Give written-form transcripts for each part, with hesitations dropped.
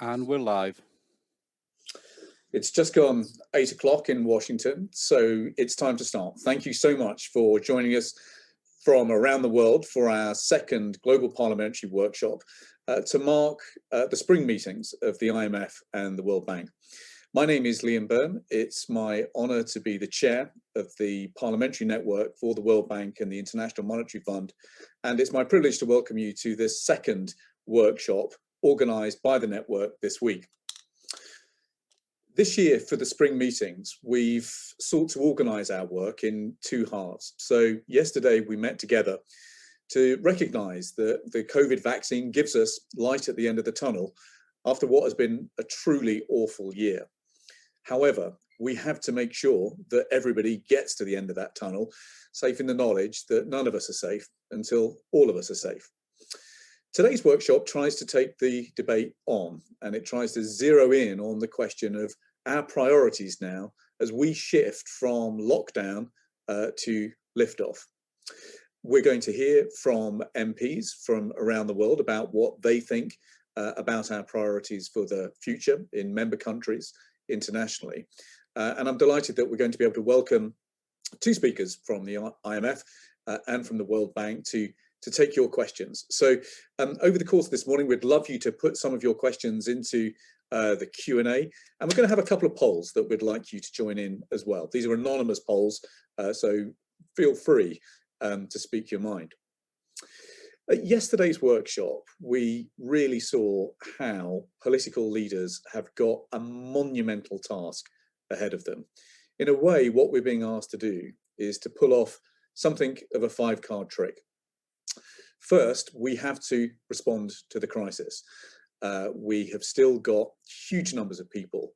And we're live. It's just gone 8 o'clock in Washington, so it's time to start. Thank you so much for joining us from around the world for our second Global Parliamentary Workshop to mark the spring meetings of the IMF and the World Bank. My name is Liam Byrne. It's my honour to be the chair of the Parliamentary Network for the World Bank and the International Monetary Fund, and it's my privilege to welcome you to this second workshop organised by the network this week. This year, for the spring meetings, we've sought to organise our work in two halves. So yesterday we met together to recognise that the COVID vaccine gives us light at the end of the tunnel after what has been a truly awful year. However, we have to make sure that everybody gets to the end of that tunnel, safe in the knowledge that none of us are safe until all of us are safe. Today's workshop tries to take the debate on, and it tries to zero in on the question of our priorities now as we shift from lockdown to liftoff. We're going to hear from MPs from around the world about what they think about our priorities for the future in member countries internationally. And I'm delighted that we're going to be able to welcome two speakers from the IMF and from the World Bank to take your questions. So over the course of this morning, we'd love you to put some of your questions into the Q&A, and we're going to have a couple of polls that we'd like you to join in as well. These are anonymous polls, so feel free to speak your mind. At yesterday's workshop, we really saw how political leaders have got a monumental task ahead of them. In a way, what we're being asked to do is to pull off something of a five-card trick. First, we have to respond to the crisis. We have still got huge numbers of people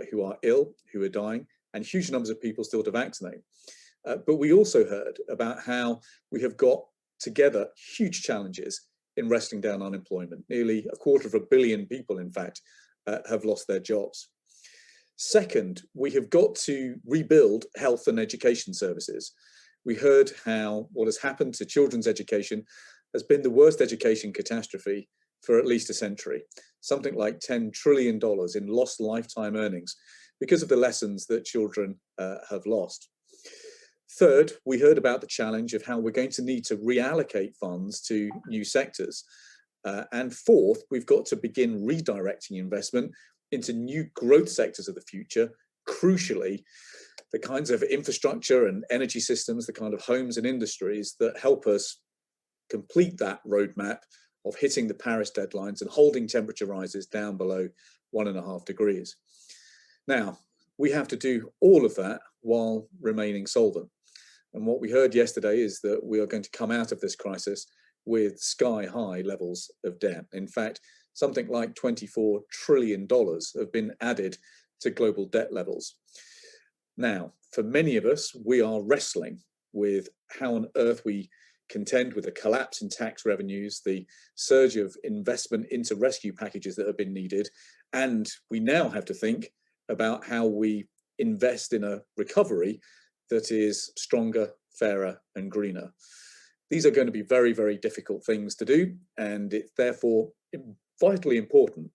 who are ill, who are dying, and huge numbers of people still to vaccinate. But we also heard about how we have got together huge challenges in wrestling down unemployment. Nearly 250 million people, in fact, have lost their jobs. Second, we have got to rebuild health and education services. We heard how what has happened to children's education has been the worst education catastrophe for at least a century, something like $10 trillion in lost lifetime earnings because of the lessons that children have lost. Third, we heard about the challenge of how we're going to need to reallocate funds to new sectors. And fourth, we've got to begin redirecting investment into new growth sectors of the future, crucially, the kinds of infrastructure and energy systems, the kind of homes and industries that help us complete that roadmap of hitting the Paris deadlines and holding temperature rises down below 1.5 degrees. Now, we have to do all of that while remaining solvent. And what we heard yesterday is that we are going to come out of this crisis with sky-high levels of debt. In fact, something like $24 trillion have been added to global debt levels. Now, for many of us, we are wrestling with how on earth we contend with the collapse in tax revenues, the surge of investment into rescue packages that have been needed, and we now have to think about how we invest in a recovery that is stronger, fairer, and greener. These are going to be very, very difficult things to do, and it's therefore vitally important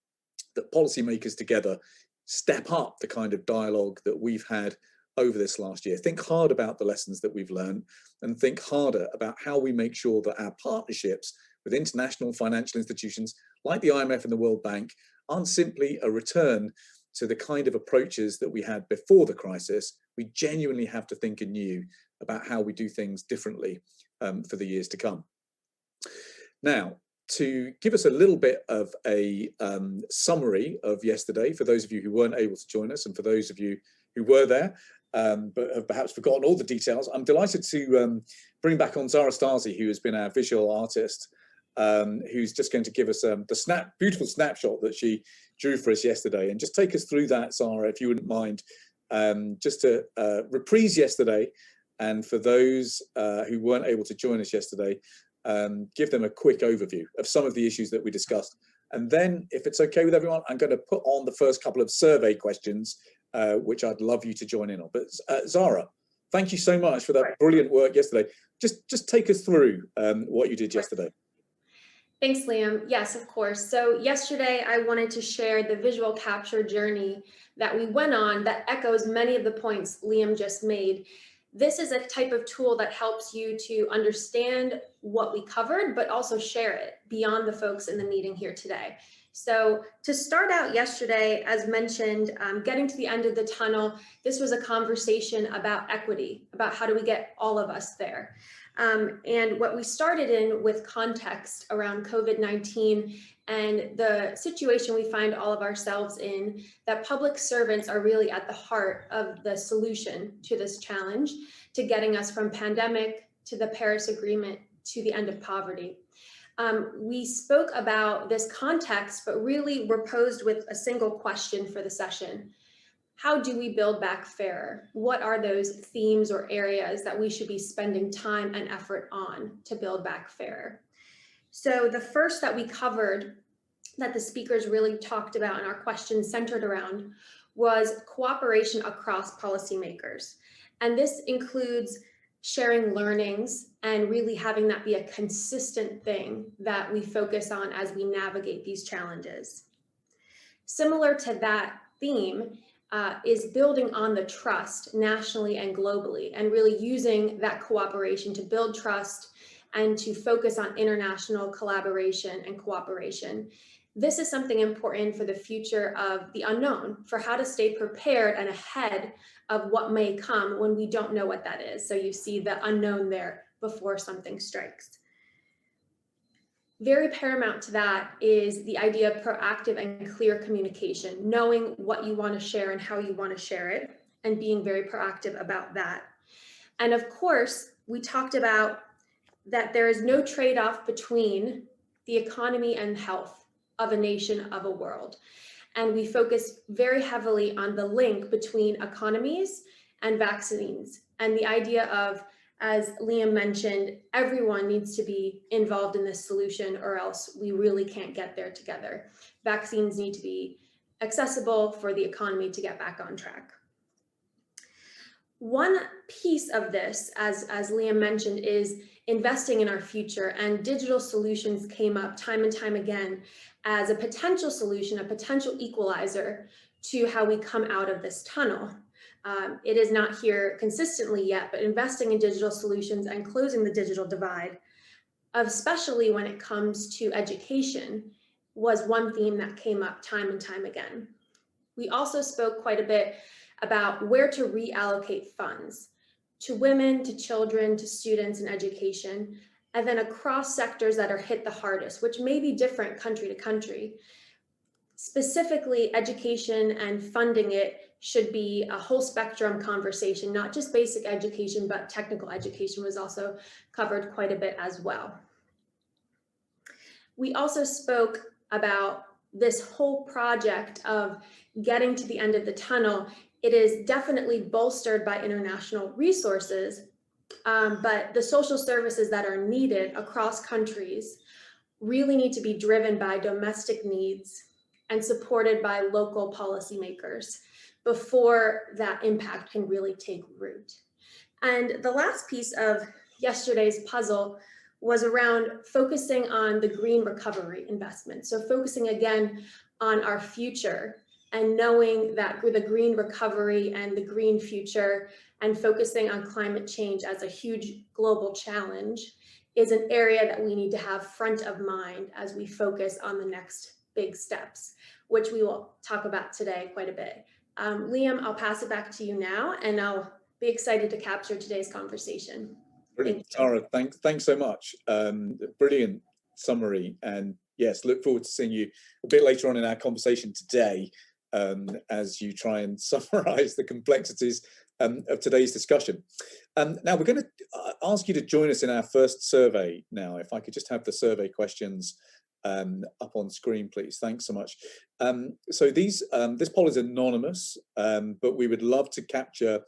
that policymakers together step up the kind of dialogue that we've had over this last year. Think hard about the lessons that we've learned and think harder about how we make sure that our partnerships with international financial institutions like the IMF and the World Bank aren't simply a return to the kind of approaches that we had before the crisis. We genuinely have to think anew about how we do things differently for the years to come. Now, to give us a little bit of a summary of yesterday, for those of you who weren't able to join us and for those of you who were there, but have perhaps forgotten all the details, I'm delighted to bring back on Zara Stasi, who has been our visual artist, who's just going to give us the beautiful snapshot that she drew for us yesterday, and just take us through that, Zara, if you wouldn't mind, just to reprise yesterday, and for those who weren't able to join us yesterday, give them a quick overview of some of the issues that we discussed. And then, if it's okay with everyone, I'm going to put on the first couple of survey questions, which I'd love you to join in on. But Zara, thank you so much for that brilliant work yesterday. Just take us through what you did yesterday. Thanks, Liam. Yes, of course. So yesterday I wanted to share the visual capture journey that we went on that echoes many of the points Liam just made. This is a type of tool that helps you to understand what we covered, but also share it beyond the folks in the meeting here today. So to start out yesterday, as mentioned, getting to the end of the tunnel, this was a conversation about equity, about how do we get all of us there. And what we started in with context around COVID-19 and the situation we find all of ourselves in, that public servants are really at the heart of the solution to this challenge, to getting us from pandemic to the Paris Agreement to the end of poverty. We spoke about this context, but really were posed with a single question for the session. How do we build back fairer? What are those themes or areas that we should be spending time and effort on to build back fairer? So the first that we covered that the speakers really talked about and our questions centered around was cooperation across policymakers. And this includes sharing learnings and really having that be a consistent thing that we focus on as we navigate these challenges. Similar to that theme, is building on the trust nationally and globally, and really using that cooperation to build trust and to focus on international collaboration and cooperation. This is something important for the future of the unknown, for how to stay prepared and ahead of what may come when we don't know what that is. So you see the unknown there before something strikes. Very paramount to that is the idea of proactive and clear communication, knowing what you want to share and how you want to share it, and being very proactive about that. And of course, we talked about that there is no trade-off between the economy and health of a nation, of a world. And we focus very heavily on the link between economies and vaccines, and the idea of, as Liam mentioned, everyone needs to be involved in this solution or else we really can't get there together. Vaccines need to be accessible for the economy to get back on track. One piece of this, as Liam mentioned, is investing in our future, and digital solutions came up time and time again as a potential solution, a potential equalizer to how we come out of this tunnel. It is not here consistently yet, but investing in digital solutions and closing the digital divide, especially when it comes to education, was one theme that came up time and time again. We also spoke quite a bit about where to reallocate funds to women, to children, to students in education, and then across sectors that are hit the hardest, which may be different country to country. Specifically, education and funding it should be a whole spectrum conversation, not just basic education, but technical education was also covered quite a bit as well. We also spoke about this whole project of getting to the end of the tunnel. It is definitely bolstered by international resources, but the social services that are needed across countries really need to be driven by domestic needs and supported by local policymakers before that impact can really take root. And the last piece of yesterday's puzzle was around focusing on the green recovery investment. So focusing again on our future and knowing that the green recovery and the green future and focusing on climate change as a huge global challenge is an area that we need to have front of mind as we focus on the next big steps, which we will talk about today quite a bit. Liam, I'll pass it back to you now, and I'll be excited to capture today's conversation. Brilliant. Tara, thanks so much. Brilliant summary. And yes, look forward to seeing you a bit later on in our conversation today as you try and summarize the complexities of today's discussion. Now we're going to ask you to join us in our first survey now. If I could just have the survey questions up on screen, please. Thanks so much. So this poll is anonymous, but we would love to capture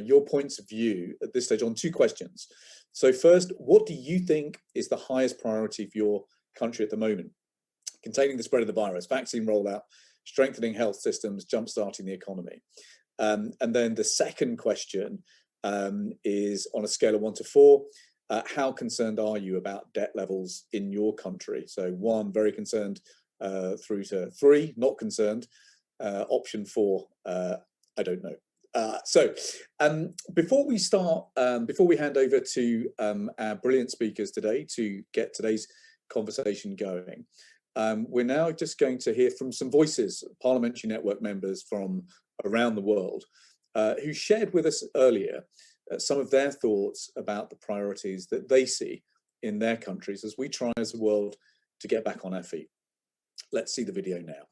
your points of view at this stage on two questions. So first, what do you think is the highest priority for your country at the moment? Containing the spread of the virus, vaccine rollout, strengthening health systems, jumpstarting the economy. And then the second question is on a scale of 1 to 4. How concerned are you about debt levels in your country? So 1, very concerned, through to 3, not concerned. Option 4, I don't know. Before we start, before we hand over to our brilliant speakers today to get today's conversation going, we're now just going to hear from some voices, Parliamentary Network members from around the world, who shared with us earlier some of their thoughts about the priorities that they see in their countries as we try as a world to get back on our feet. Let's see the video now.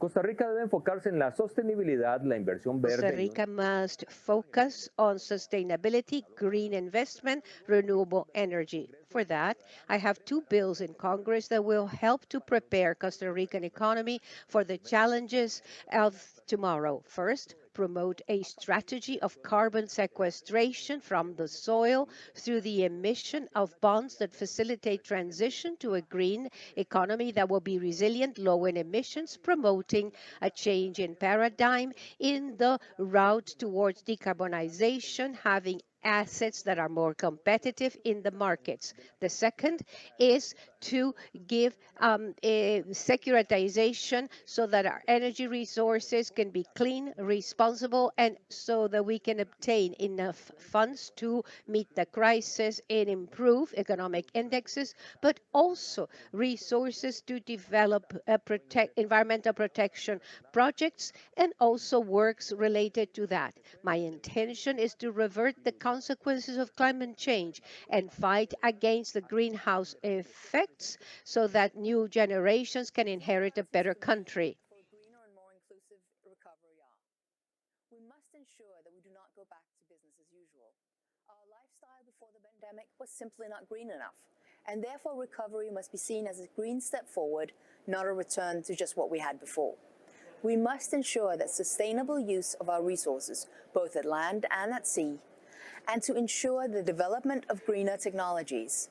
Costa Rica debe enfocarse en la sostenibilidad, la inversión verde. Costa Rica must focus on sustainability, green investment, renewable energy. For that, I have 2 bills in Congress that will help to prepare Costa Rican economy for the challenges of tomorrow. First, promote a strategy of carbon sequestration from the soil through the emission of bonds that facilitate transition to a green economy that will be resilient, low in emissions, promoting a change in paradigm in the route towards decarbonization, having assets that are more competitive in the markets. The second is to give a securitization so that our energy resources can be clean, responsible, and so that we can obtain enough funds to meet the crisis and improve economic indexes, but also resources to develop environmental protection projects and also works related to that. My intention is to revert the consequences of climate change and fight against the greenhouse effects so that new generations can inherit a better country. For a greener and more inclusive recovery are: we must ensure that we do not go back to business as usual. Our lifestyle before the pandemic was simply not green enough, and therefore recovery must be seen as a green step forward, not a return to just what we had before. We must ensure that sustainable use of our resources, both at land and at sea, and to ensure the development of greener technologies.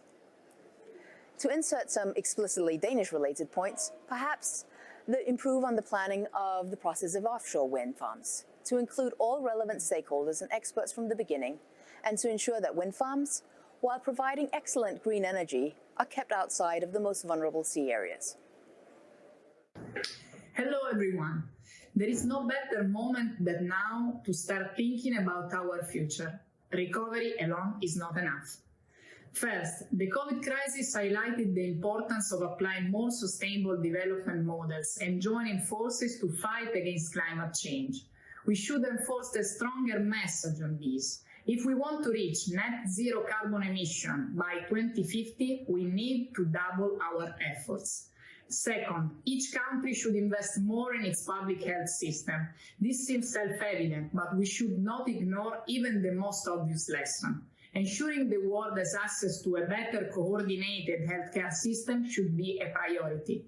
To insert some explicitly Danish-related points, perhaps improve on the planning of the process of offshore wind farms, to include all relevant stakeholders and experts from the beginning, and to ensure that wind farms, while providing excellent green energy, are kept outside of the most vulnerable sea areas. Hello everyone. There is no better moment than now to start thinking about our future. Recovery alone is not enough. First, the COVID crisis highlighted the importance of applying more sustainable development models and joining forces to fight against climate change. We should enforce a stronger message on this. If we want to reach net zero carbon emission by 2050, we need to double our efforts. Second, each country should invest more in its public health system. This seems self-evident, but we should not ignore even the most obvious lesson. Ensuring the world has access to a better coordinated healthcare system should be a priority.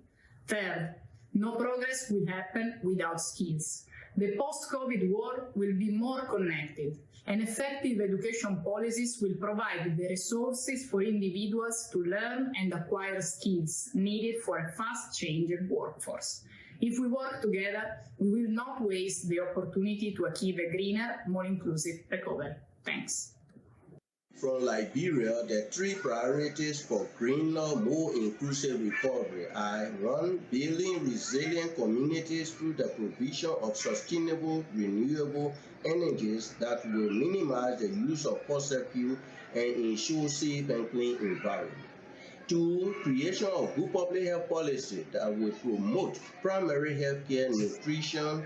Third, no progress will happen without skills. The post-COVID world will be more connected, and effective education policies will provide the resources for individuals to learn and acquire skills needed for a fast-changing workforce. If we work together, we will not waste the opportunity to achieve a greener, more inclusive recovery. Thanks. From Liberia, the 3 priorities for greener, more inclusive recovery are: 1. Building resilient communities through the provision of sustainable, renewable energies that will minimize the use of fossil fuel and ensure safe and clean environment. 2. Creation of good public health policy that will promote primary health care, nutrition,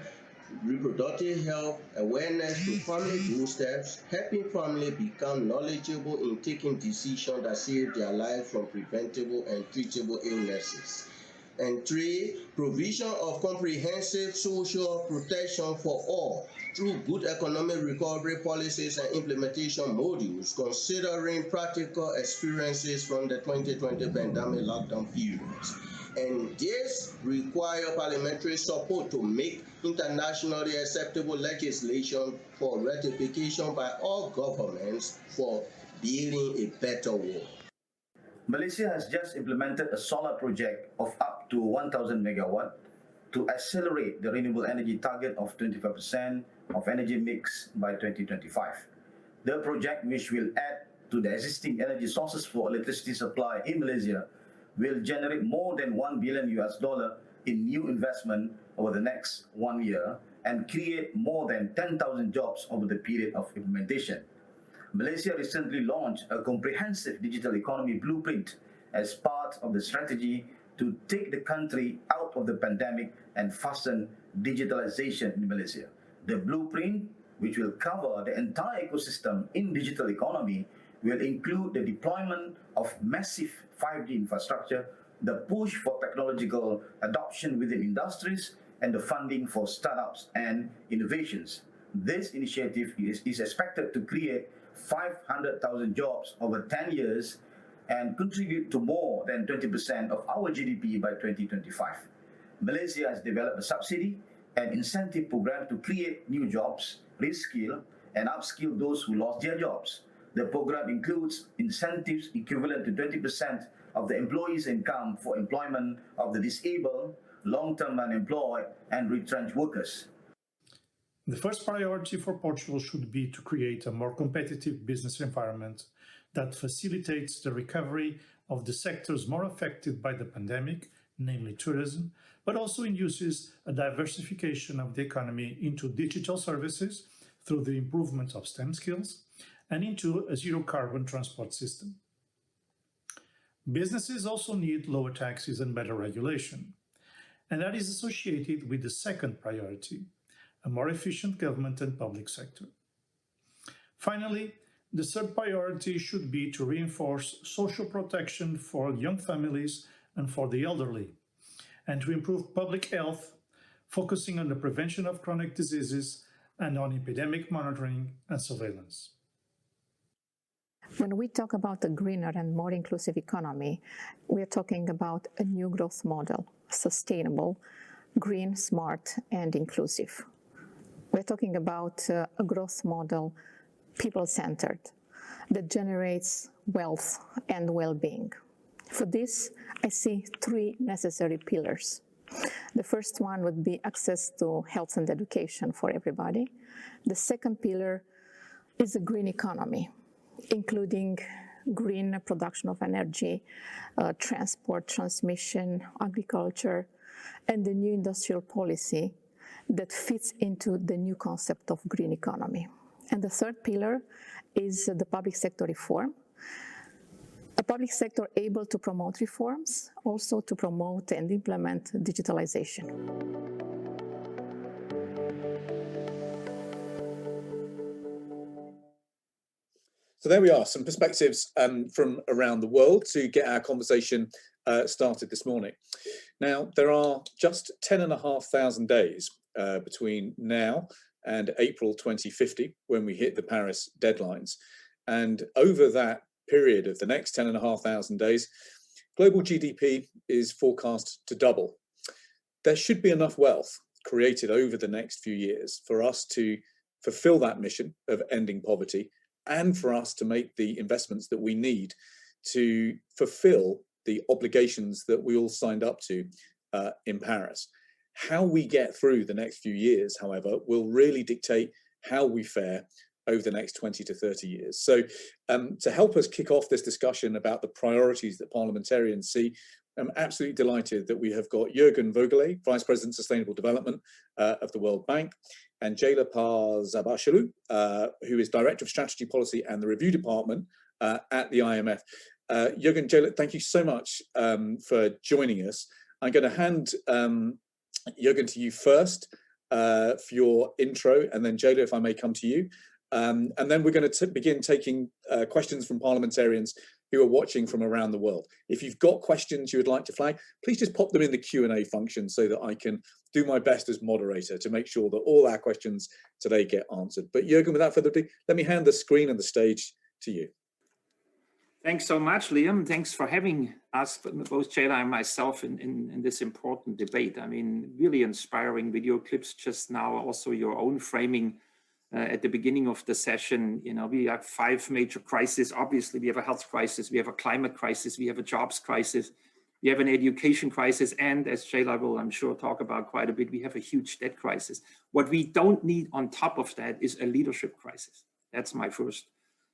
reproductive health awareness to family doorsteps, helping families become knowledgeable in taking decisions that save their lives from preventable and treatable illnesses. And 3, provision of comprehensive social protection for all through good economic recovery policies and implementation modules, considering practical experiences from the 2020 pandemic lockdown periods. And this requires parliamentary support to make internationally acceptable legislation for ratification by all governments for building a better world. Malaysia has just implemented a solar project of up to 1,000 megawatt to accelerate the renewable energy target of 25% of energy mix by 2025. The project, which will add to the existing energy sources for electricity supply in Malaysia, will generate more than $1 billion in new investment over the next 1 year and create more than 10,000 jobs over the period of implementation. Malaysia recently launched a comprehensive digital economy blueprint as part of the strategy to take the country out of the pandemic and fasten digitalization in Malaysia. The blueprint, which will cover the entire ecosystem in digital economy, will include the deployment of massive 5G infrastructure, the push for technological adoption within industries, and the funding for startups and innovations. This initiative is expected to create 500,000 jobs over 10 years and contribute to more than 20% of our GDP by 2025. Malaysia has developed a subsidy and incentive program to create new jobs, reskill, and upskill those who lost their jobs. The program includes incentives equivalent to 20% of the employee's income for employment of the disabled, long-term unemployed, and retrenched workers. The first priority for Portugal should be to create a more competitive business environment that facilitates the recovery of the sectors more affected by the pandemic, namely tourism, but also induces a diversification of the economy into digital services through the improvement of STEM skills and into a zero-carbon transport system. Businesses also need lower taxes and better regulation, and that is associated with the second priority, a more efficient government and public sector. Finally, the third priority should be to reinforce social protection for young families and for the elderly, and to improve public health, focusing on the prevention of chronic diseases and on epidemic monitoring and surveillance. When we talk about a greener and more inclusive economy, we are talking about a new growth model, sustainable, green, smart, and inclusive. We're talking about a growth model, people-centered, that generates wealth and well-being. For this, I see three necessary pillars. The first one would be access to health and education for everybody. The second pillar is a green economy, including green production of energy, transport, transmission, agriculture, and the new industrial policy that fits into the new concept of green economy. And the third pillar is the public sector reform. A public sector able to promote reforms, also to promote and implement digitalization. So there we are, some perspectives from around the world to get our conversation started this morning. Now, there are just 10,500 days between now and April 2050, when we hit the Paris deadlines. And over that period of the next 10,500 days, global GDP is forecast to double. There should be enough wealth created over the next few years for us to fulfill that mission of ending poverty and for us to make the investments that we need to fulfill the obligations that we all signed up to in Paris. How we get through the next few years, however, will really dictate how we fare over the next 20 to 30 years. So to help us kick off this discussion about the priorities that parliamentarians see, I'm absolutely delighted that we have got Jürgen Vogele, Vice President Sustainable Development of the World Bank, and Jayla Parzabashelu, who is Director of Strategy Policy and the Review Department at the IMF. Jürgen, Jayla, thank you so much for joining us. I'm going to hand Jürgen to you first for your intro, and then Jayla, if I may come to you. And then we're going to begin taking questions from parliamentarians who are watching from around the world. If you've got questions you would like to flag, please just pop them in the Q&A function so that I can do my best as moderator to make sure that all our questions today get answered. But Jürgen, without further ado, let me hand the screen and the stage to you. Thanks so much, Liam. Thanks for having us, both Jayla and myself, in this important debate. I mean, really inspiring video clips just now, also your own framing at the beginning of the session. You know, we have 5 major crises. Obviously, we have a health crisis, we have a climate crisis, we have a jobs crisis, We have an education crisis, and as Shayla will, I'm sure, talk about quite a bit, we have a huge debt crisis. What we don't need on top of that is a leadership crisis. That's my first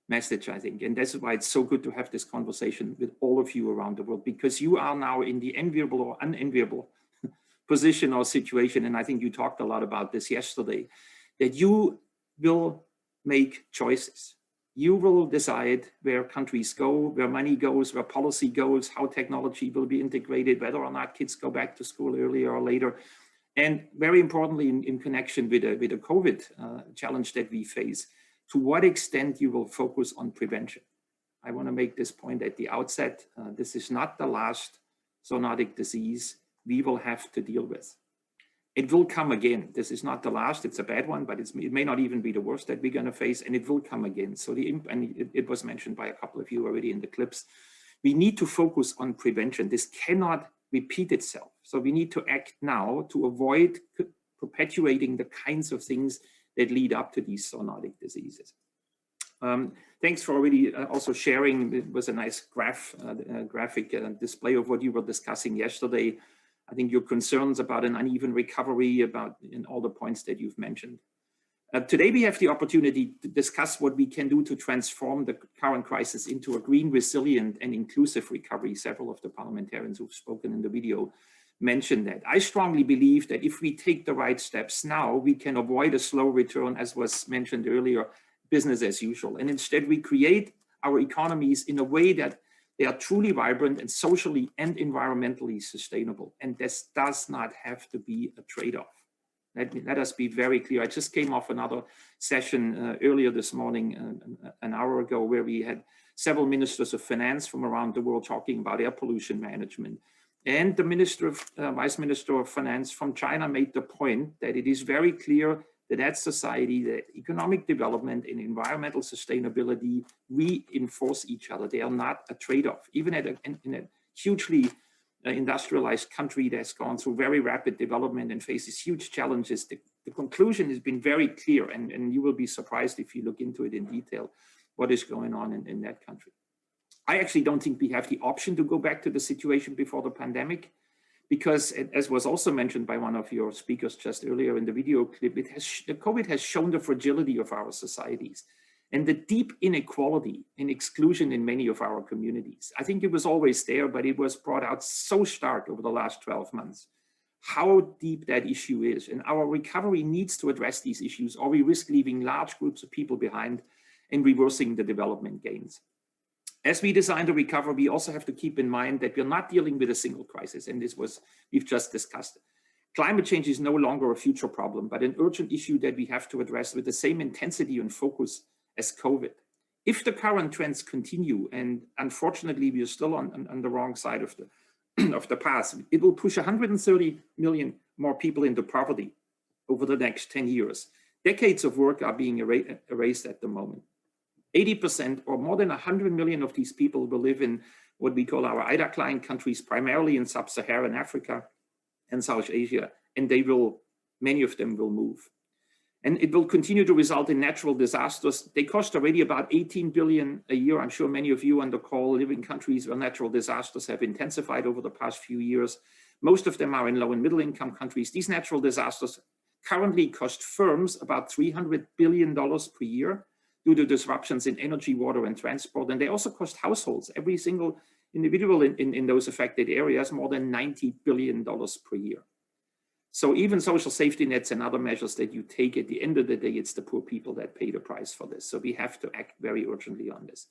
message, I think. And that's why it's so good to have this conversation with all of you around the world, because you are now in the enviable or unenviable position or situation, and I think you talked a lot about this yesterday, that you will make choices. You will decide where countries go, where money goes, where policy goes, how technology will be integrated, whether or not kids go back to school earlier or later. And very importantly, in connection with the COVID challenge that we face, to what extent you will focus on prevention. I want to make this point at the outset. This is not the last zoonotic disease we will have to deal with. It will come again. This is not the last, it's a bad one, but it may not even be the worst that we're going to face, and it will come again. So it was mentioned by a couple of you already in the clips. We need to focus on prevention. This cannot repeat itself. So we need to act now to avoid perpetuating the kinds of things that lead up to these zoonotic diseases. Thanks for already also sharing. It was a nice graphic display of what you were discussing yesterday. I think your concerns about an uneven recovery, in all the points that you've mentioned. Today, we have the opportunity to discuss what we can do to transform the current crisis into a green, resilient, and inclusive recovery. Several of the parliamentarians who've spoken in the video mentioned that. I strongly believe that if we take the right steps now, we can avoid a slow return, as was mentioned earlier, business as usual. And instead, we create our economies in a way that they are truly vibrant and socially and environmentally sustainable. And this does not have to be a trade-off. Let us be very clear. I just came off another session earlier this morning, an hour ago, where we had several ministers of finance from around the world talking about air pollution management. And the Vice Minister of Finance from China made the point that it is very clear that society, that economic development and environmental sustainability reinforce each other. They are not a trade-off. Even in a hugely industrialized country that's gone through very rapid development and faces huge challenges, the conclusion has been very clear, and you will be surprised if you look into it in detail, what is going on in that country. I actually don't think we have the option to go back to the situation before the pandemic, because as was also mentioned by one of your speakers just earlier in the video clip, COVID has shown the fragility of our societies and the deep inequality and exclusion in many of our communities. I think it was always there, but it was brought out so stark over the last 12 months, how deep that issue is. And our recovery needs to address these issues, or we risk leaving large groups of people behind and reversing the development gains. As we design the recovery, we also have to keep in mind that we're not dealing with a single crisis, and we've just discussed it. Climate change is no longer a future problem, but an urgent issue that we have to address with the same intensity and focus as COVID. If the current trends continue, and unfortunately we are still on the wrong side of the path, it will push 130 million more people into poverty over the next 10 years. Decades of work are being erased at the moment. 80% or more than 100 million of these people will live in what we call our IDA client countries, primarily in sub-Saharan Africa and South Asia, and many of them will move. And it will continue to result in natural disasters. They cost already about 18 billion a year. I'm sure many of you on the call live in countries where natural disasters have intensified over the past few years. Most of them are in low and middle income countries. These natural disasters currently cost firms about $300 billion per year due to disruptions in energy, water, and transport. And they also cost households, every single individual in those affected areas, more than $90 billion per year. So even social safety nets and other measures that you take, at the end of the day, it's the poor people that pay the price for this. So we have to act very urgently on this.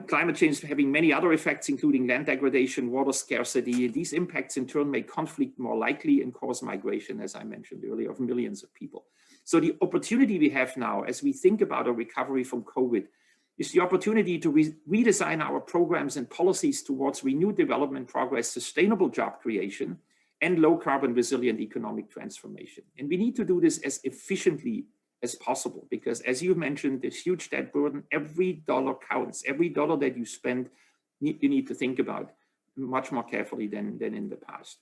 Climate change is having many other effects, including land degradation, water scarcity. These impacts in turn make conflict more likely and cause migration, as I mentioned earlier, of millions of people. So the opportunity we have now, as we think about a recovery from COVID, is the opportunity to redesign our programs and policies towards renewed development progress, sustainable job creation, and low carbon resilient economic transformation. And we need to do this as efficiently as possible, because as you mentioned, this huge debt burden, every dollar counts. Every dollar that you spend, you need to think about much more carefully than in the past.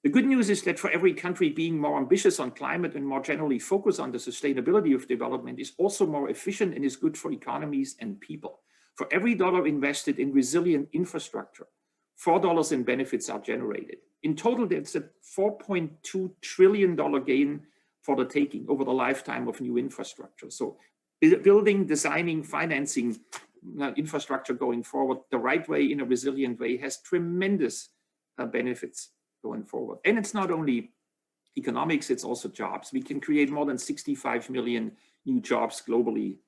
The good news is that for every country, being more ambitious on climate and more generally focus on the sustainability of development is also more efficient and is good for economies and people. For every dollar invested in resilient infrastructure, $4 in benefits are generated. In total, that's a $4.2 trillion gain for the taking over the lifetime of new infrastructure. So building, designing, financing infrastructure going forward the right way in a resilient way has tremendous benefits going forward. And it's not only economics, it's also jobs. We can create more than 65 million new jobs globally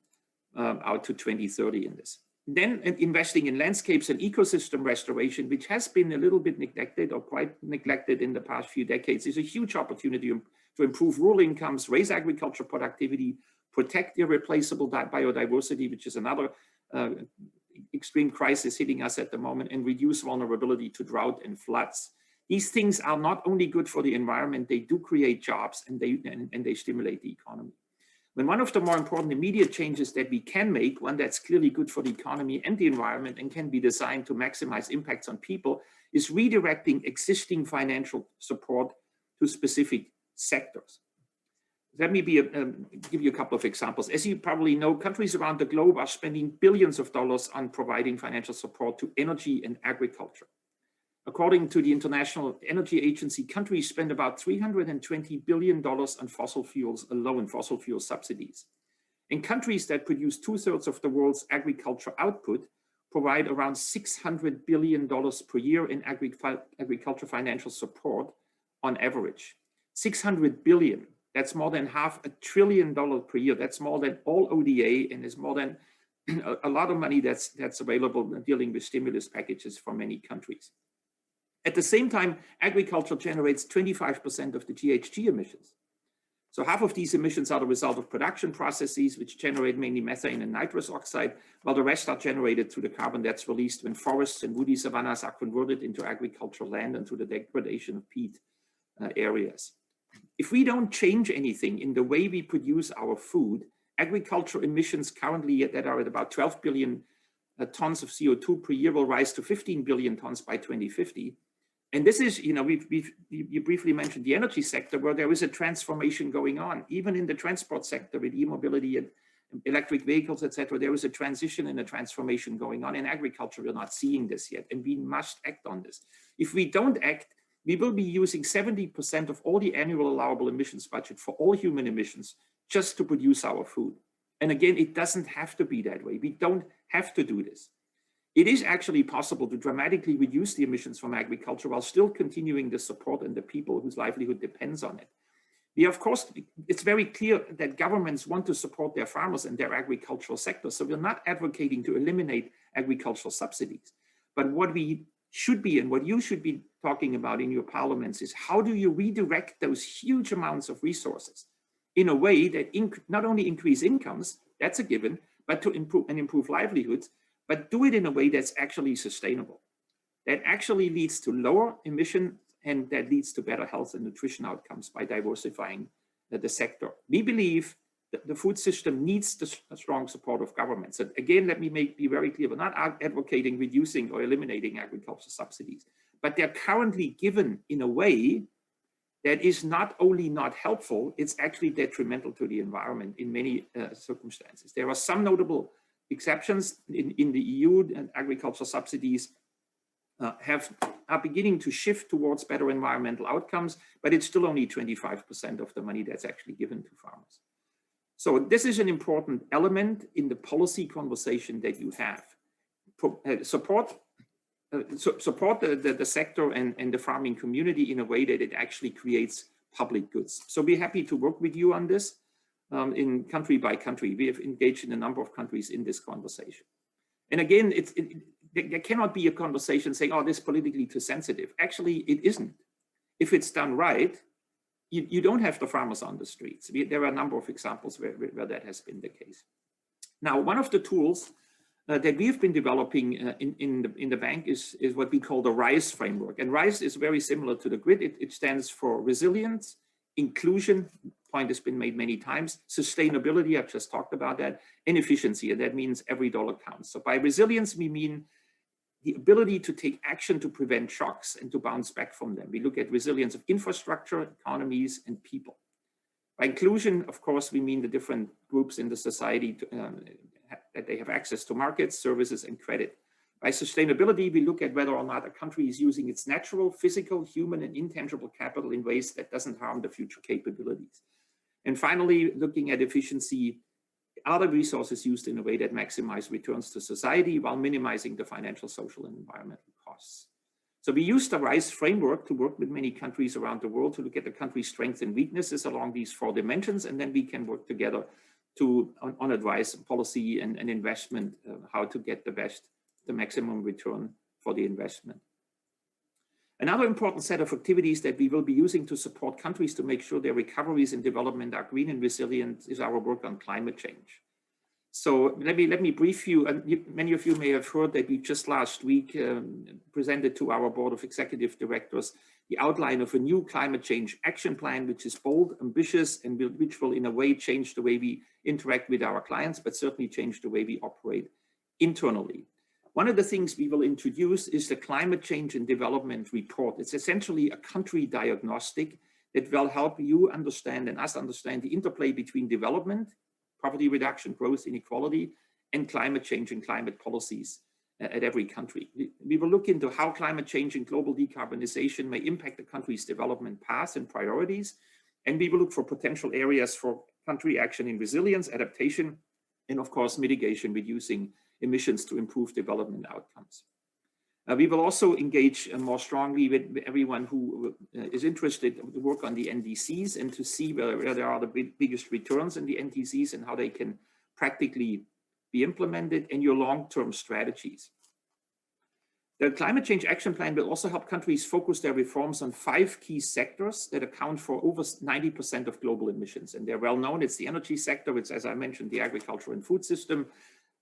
out to 2030 in this. Then investing in landscapes and ecosystem restoration, which has been a little bit neglected or quite neglected in the past few decades, is a huge opportunity to improve rural incomes, raise agriculture productivity, protect irreplaceable biodiversity, which is another extreme crisis hitting us at the moment, and reduce vulnerability to drought and floods. These things are not only good for the environment, they do create jobs and they stimulate the economy. When one of the more important immediate changes that we can make, one that's clearly good for the economy and the environment and can be designed to maximize impacts on people, is redirecting existing financial support to specific sectors. Let me give you a couple of examples. As you probably know, countries around the globe are spending billions of dollars on providing financial support to energy and agriculture. According to the International Energy Agency, countries spend about $320 billion on fossil fuels alone, fossil fuel subsidies. And countries that produce 2/3 of the world's agriculture output provide around $600 billion per year in agriculture financial support on average. 600 billion, that's more than $500 billion per year. That's more than all ODA, and is more than a lot of money that's available dealing with stimulus packages for many countries. At the same time, agriculture generates 25% of the GHG emissions. So half of these emissions are the result of production processes, which generate mainly methane and nitrous oxide, while the rest are generated through the carbon that's released when forests and woody savannas are converted into agricultural land and through the degradation of peat areas. If we don't change anything in the way we produce our food, agriculture emissions currently that are at about 12 billion tons of CO2 per year will rise to 15 billion tons by 2050. And this is, you briefly mentioned the energy sector, where there is a transformation going on. Even in the transport sector with e-mobility and electric vehicles, etc., there is a transition and a transformation going on. In agriculture, we're not seeing this yet, and we must act on this. If we don't act, we will be using 70% of all the annual allowable emissions budget for all human emissions just to produce our food. And again, it doesn't have to be that way. We don't have to do this. It is actually possible to dramatically reduce the emissions from agriculture while still continuing the support and the people whose livelihood depends on it. Of course, it's very clear that governments want to support their farmers and their agricultural sector. So we're not advocating to eliminate agricultural subsidies. But what we should be, and what you should be talking about in your parliaments, is how do you redirect those huge amounts of resources in a way that not only increase incomes, that's a given, but to improve livelihoods, but do it in a way that's actually sustainable, that actually leads to lower emission and that leads to better health and nutrition outcomes by diversifying the sector. We believe that the food system needs the strong support of governments. And again, let me be very clear, we're not advocating reducing or eliminating agricultural subsidies, but they're currently given in a way that is not only not helpful, it's actually detrimental to the environment in many circumstances. There are some notable exceptions in the EU, and agricultural subsidies are beginning to shift towards better environmental outcomes, but it's still only 25% of the money that's actually given to farmers. So this is an important element in the policy conversation that you have. Support the sector and the farming community in a way that it actually creates public goods. So we're happy to work with you on this. In country by country. We have engaged in a number of countries in this conversation. And again, there cannot be a conversation saying, oh, this is politically too sensitive. Actually, it isn't. If it's done right, you don't have the farmers on the streets. There are a number of examples where that has been the case. Now, one of the tools that we have been developing in the bank is what we call the RISE framework. And RISE is very similar to the GRID. It stands for resilience, inclusion, point has been made many times, sustainability, I've just talked about that, and efficiency, and that means every dollar counts. So by resilience, we mean the ability to take action to prevent shocks and to bounce back from them. We look at resilience of infrastructure, economies, and people. By inclusion, of course, we mean the different groups in the society that they have access to markets, services, and credit. By sustainability, we look at whether or not a country is using its natural, physical, human, and intangible capital in ways that doesn't harm the future capabilities. And finally, looking at efficiency, are the resources used in a way that maximize returns to society while minimizing the financial, social, and environmental costs. So we use the RISE framework to work with many countries around the world to look at the country's strengths and weaknesses along these 4 dimensions, and then we can work together on advice, policy, and investment, how to get the maximum return for the investment. Another important set of activities that we will be using to support countries to make sure their recoveries and development are green and resilient is our work on climate change. So let me brief you, and many of you may have heard that we just last week presented to our board of executive directors the outline of a new climate change action plan, which is bold, ambitious, and which will in a way change the way we interact with our clients, but certainly change the way we operate internally. One of the things we will introduce is the Climate Change and Development Report. It's essentially a country diagnostic that will help you understand and us understand the interplay between development, poverty reduction, growth, inequality, and climate change and climate policies at every country. We will look into how climate change and global decarbonization may impact the country's development paths and priorities. And we will look for potential areas for country action in resilience, adaptation, and of course, mitigation, reducing emissions to improve development outcomes. We will also engage more strongly with everyone who is interested to work on the NDCs and to see where there are the biggest returns in the NDCs and how they can practically be implemented, and your long-term strategies. The Climate Change Action Plan will also help countries focus their reforms on 5 key sectors that account for over 90% of global emissions. And they're well known. It's the energy sector, it's, as I mentioned, the agriculture and food system,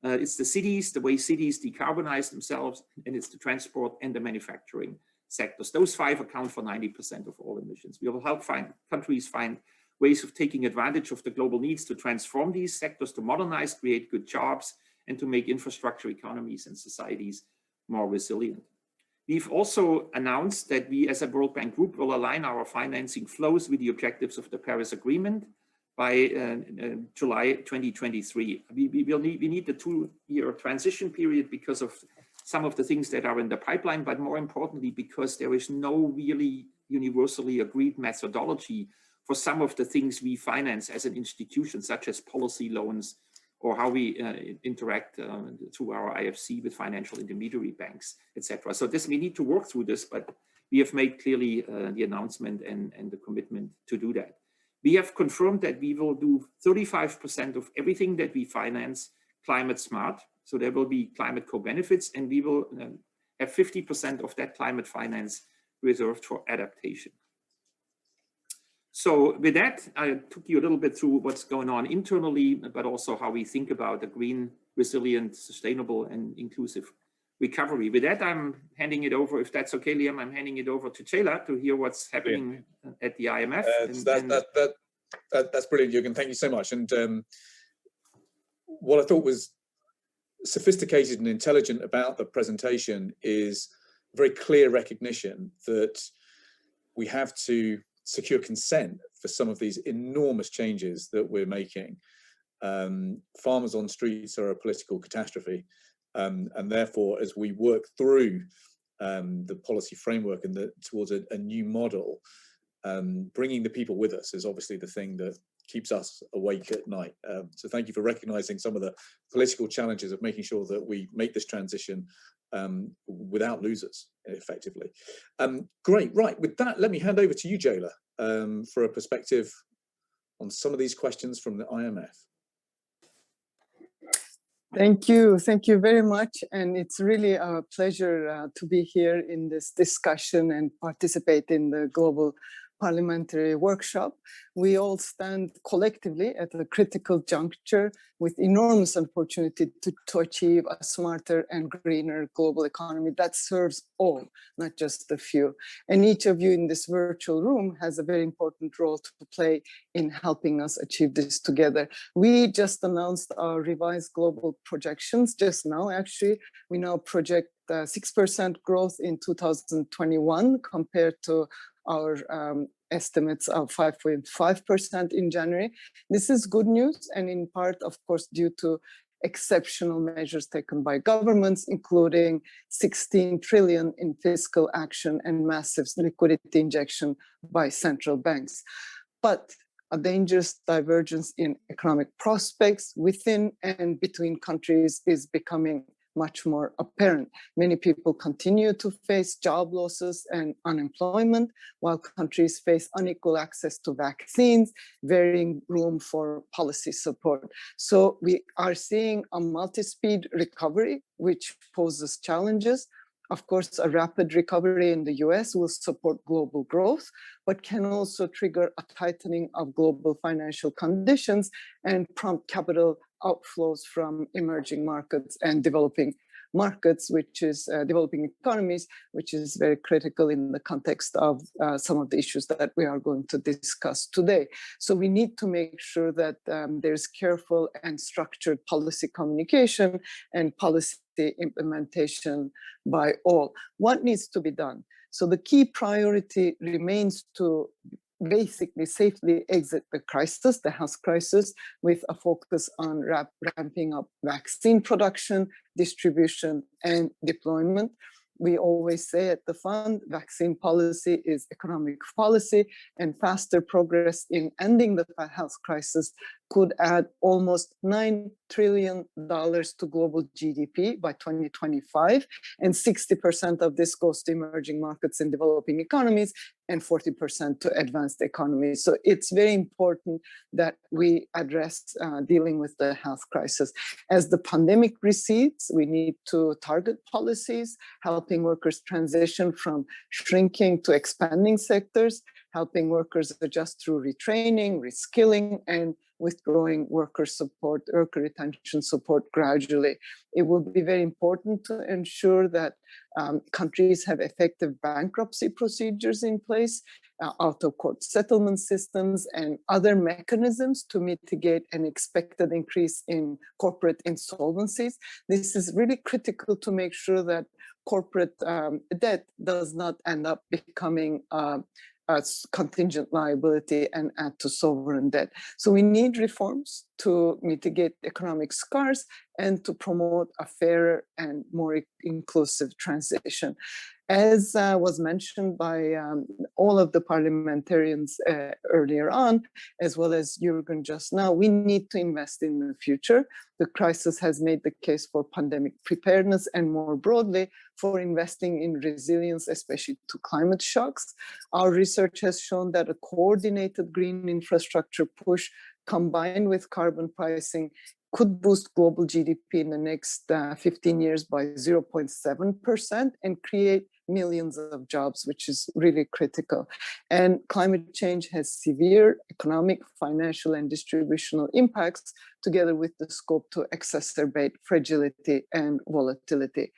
it's the cities, the way cities decarbonize themselves, and it's the transport and the manufacturing sectors. Those 5 account for 90% of all emissions. We will help countries find ways of taking advantage of the global needs to transform these sectors, to modernize, create good jobs, and to make infrastructure economies and societies more resilient. We've also announced that we as a World Bank Group will align our financing flows with the objectives of the Paris Agreement by July 2023. We need the 2-year transition period because of some of the things that are in the pipeline, but more importantly, because there is no really universally agreed methodology for some of the things we finance as an institution, such as policy loans, or how we interact through our IFC with financial intermediary banks, etc. So we need to work through this, but we have made clearly the announcement and the commitment to do that. We have confirmed that we will do 35% of everything that we finance climate smart. So there will be climate co-benefits, and we will have 50% of that climate finance reserved for adaptation. So with that, I took you a little bit through what's going on internally, but also how we think about a green, resilient, sustainable, and inclusive recovery. With that, I'm handing it over, if that's okay, Liam, I'm handing it over to Chela to hear what's happening at the IMF. That's brilliant, Jürgen. Thank you so much. And what I thought was sophisticated and intelligent about the presentation is very clear recognition that we have to secure consent for some of these enormous changes that we're making. Farmers on streets are a political catastrophe. And therefore, as we work through the policy framework and towards a new model, bringing the people with us is obviously the thing that keeps us awake at night. So thank you for recognizing some of the political challenges of making sure that we make this transition without losers, effectively. Great, right, with that, let me hand over to you, Jayla, for a perspective on some of these questions from the IMF. Thank you very much. And it's really a pleasure to be here in this discussion and participate in the Global Parliamentary Workshop. We all stand collectively at a critical juncture with enormous opportunity to achieve a smarter and greener global economy that serves all, not just a few. And each of you in this virtual room has a very important role to play in helping us achieve this together. We just announced our revised global projections just now. Actually, we now project 6% growth in 2021 compared to our estimates of 5.5% in January. This is good news, and in part, of course, due to exceptional measures taken by governments, including 16 trillion in fiscal action and massive liquidity injection by central banks. But a dangerous divergence in economic prospects within and between countries is becoming much more apparent. Many people continue to face job losses and unemployment, while countries face unequal access to vaccines, varying room for policy support. So we are seeing a multi-speed recovery, which poses challenges. Of course, a rapid recovery in the US will support global growth, but can also trigger a tightening of global financial conditions and prompt capital outflows from emerging markets and developing markets, which is developing economies, which is very critical in the context of some of the issues that we are going to discuss today. So we need to make sure that there's careful and structured policy communication and policy implementation by all. What needs to be done? So the key priority remains to basically safely exit the crisis, the health crisis, with a focus on ramping up vaccine production, distribution, and deployment. We always say at the fund, vaccine policy is economic policy, and faster progress in ending the health crisis could add almost $9 trillion to global GDP by 2025, and 60% of this goes to emerging markets and developing economies, and 40% to advanced economies. So it's very important that we address dealing with the health crisis. As the pandemic recedes, we need to target policies, helping workers transition from shrinking to expanding sectors, helping workers adjust through retraining, reskilling, and withdrawing worker retention support gradually. It will be very important to ensure that countries have effective bankruptcy procedures in place, out-of-court settlement systems, and other mechanisms to mitigate an expected increase in corporate insolvencies. This is really critical to make sure that corporate debt does not end up becoming a contingent liability and add to sovereign debt. So we need reforms to mitigate economic scars and to promote a fairer and more inclusive transition. As was mentioned by all of the parliamentarians earlier on, as well as Jürgen just now, we need to invest in the future. The crisis has made the case for pandemic preparedness and more broadly for investing in resilience, especially to climate shocks. Our research has shown that a coordinated green infrastructure push combined with carbon pricing could boost global GDP in the next 15 years by 0.7% and create millions of jobs, which is really critical. And climate change has severe economic, financial, and distributional impacts, together with the scope to exacerbate fragility and volatility.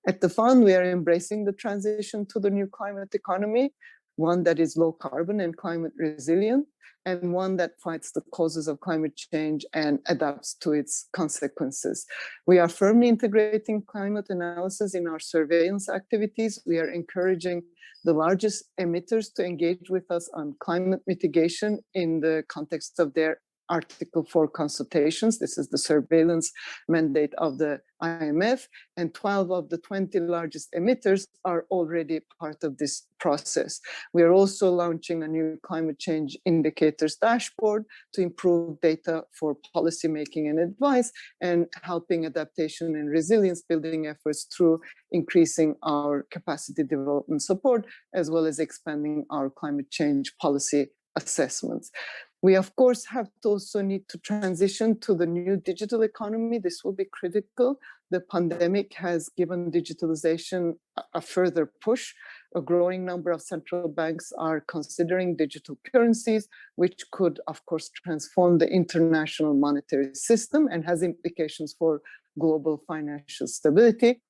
At the fund, we are embracing the transition to the new climate economy, one that is low carbon and climate resilient, and one that fights the causes of climate change and adapts to its consequences. We are firmly integrating climate analysis in our surveillance activities. We are encouraging the largest emitters to engage with us on climate mitigation in the context of their Article 4 consultations. This is the surveillance mandate of the IMF, and 12 of the 20 largest emitters are already part of this process. We are also launching a new climate change indicators dashboard to improve data for policymaking and advice, and helping adaptation and resilience building efforts through increasing our capacity development support, as well as expanding our climate change policy assessments. We, of course, have to also need to transition to the new digital economy. This will be critical. The pandemic has given digitalization a further push. A growing number of central banks are considering digital currencies, which could, of course, transform the international monetary system and has implications for global financial stability.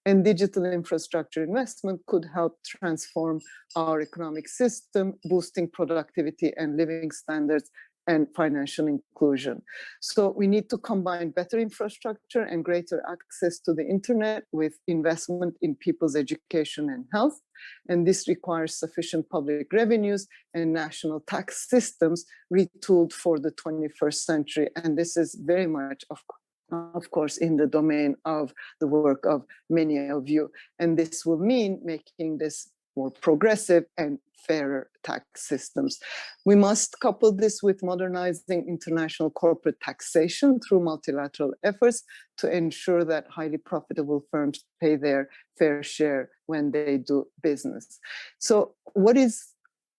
And digital infrastructure investment could help transform our economic system, boosting productivity and living standards and financial inclusion. So we need to combine better infrastructure and greater access to the internet with investment in people's education and health. And this requires sufficient public revenues and national tax systems retooled for the 21st century. And this is very much, of of course, in the domain of the work of many of you. And this will mean making this more progressive and fairer tax systems. We must couple this with modernizing international corporate taxation through multilateral efforts to ensure that highly profitable firms pay their fair share when they do business. So what is,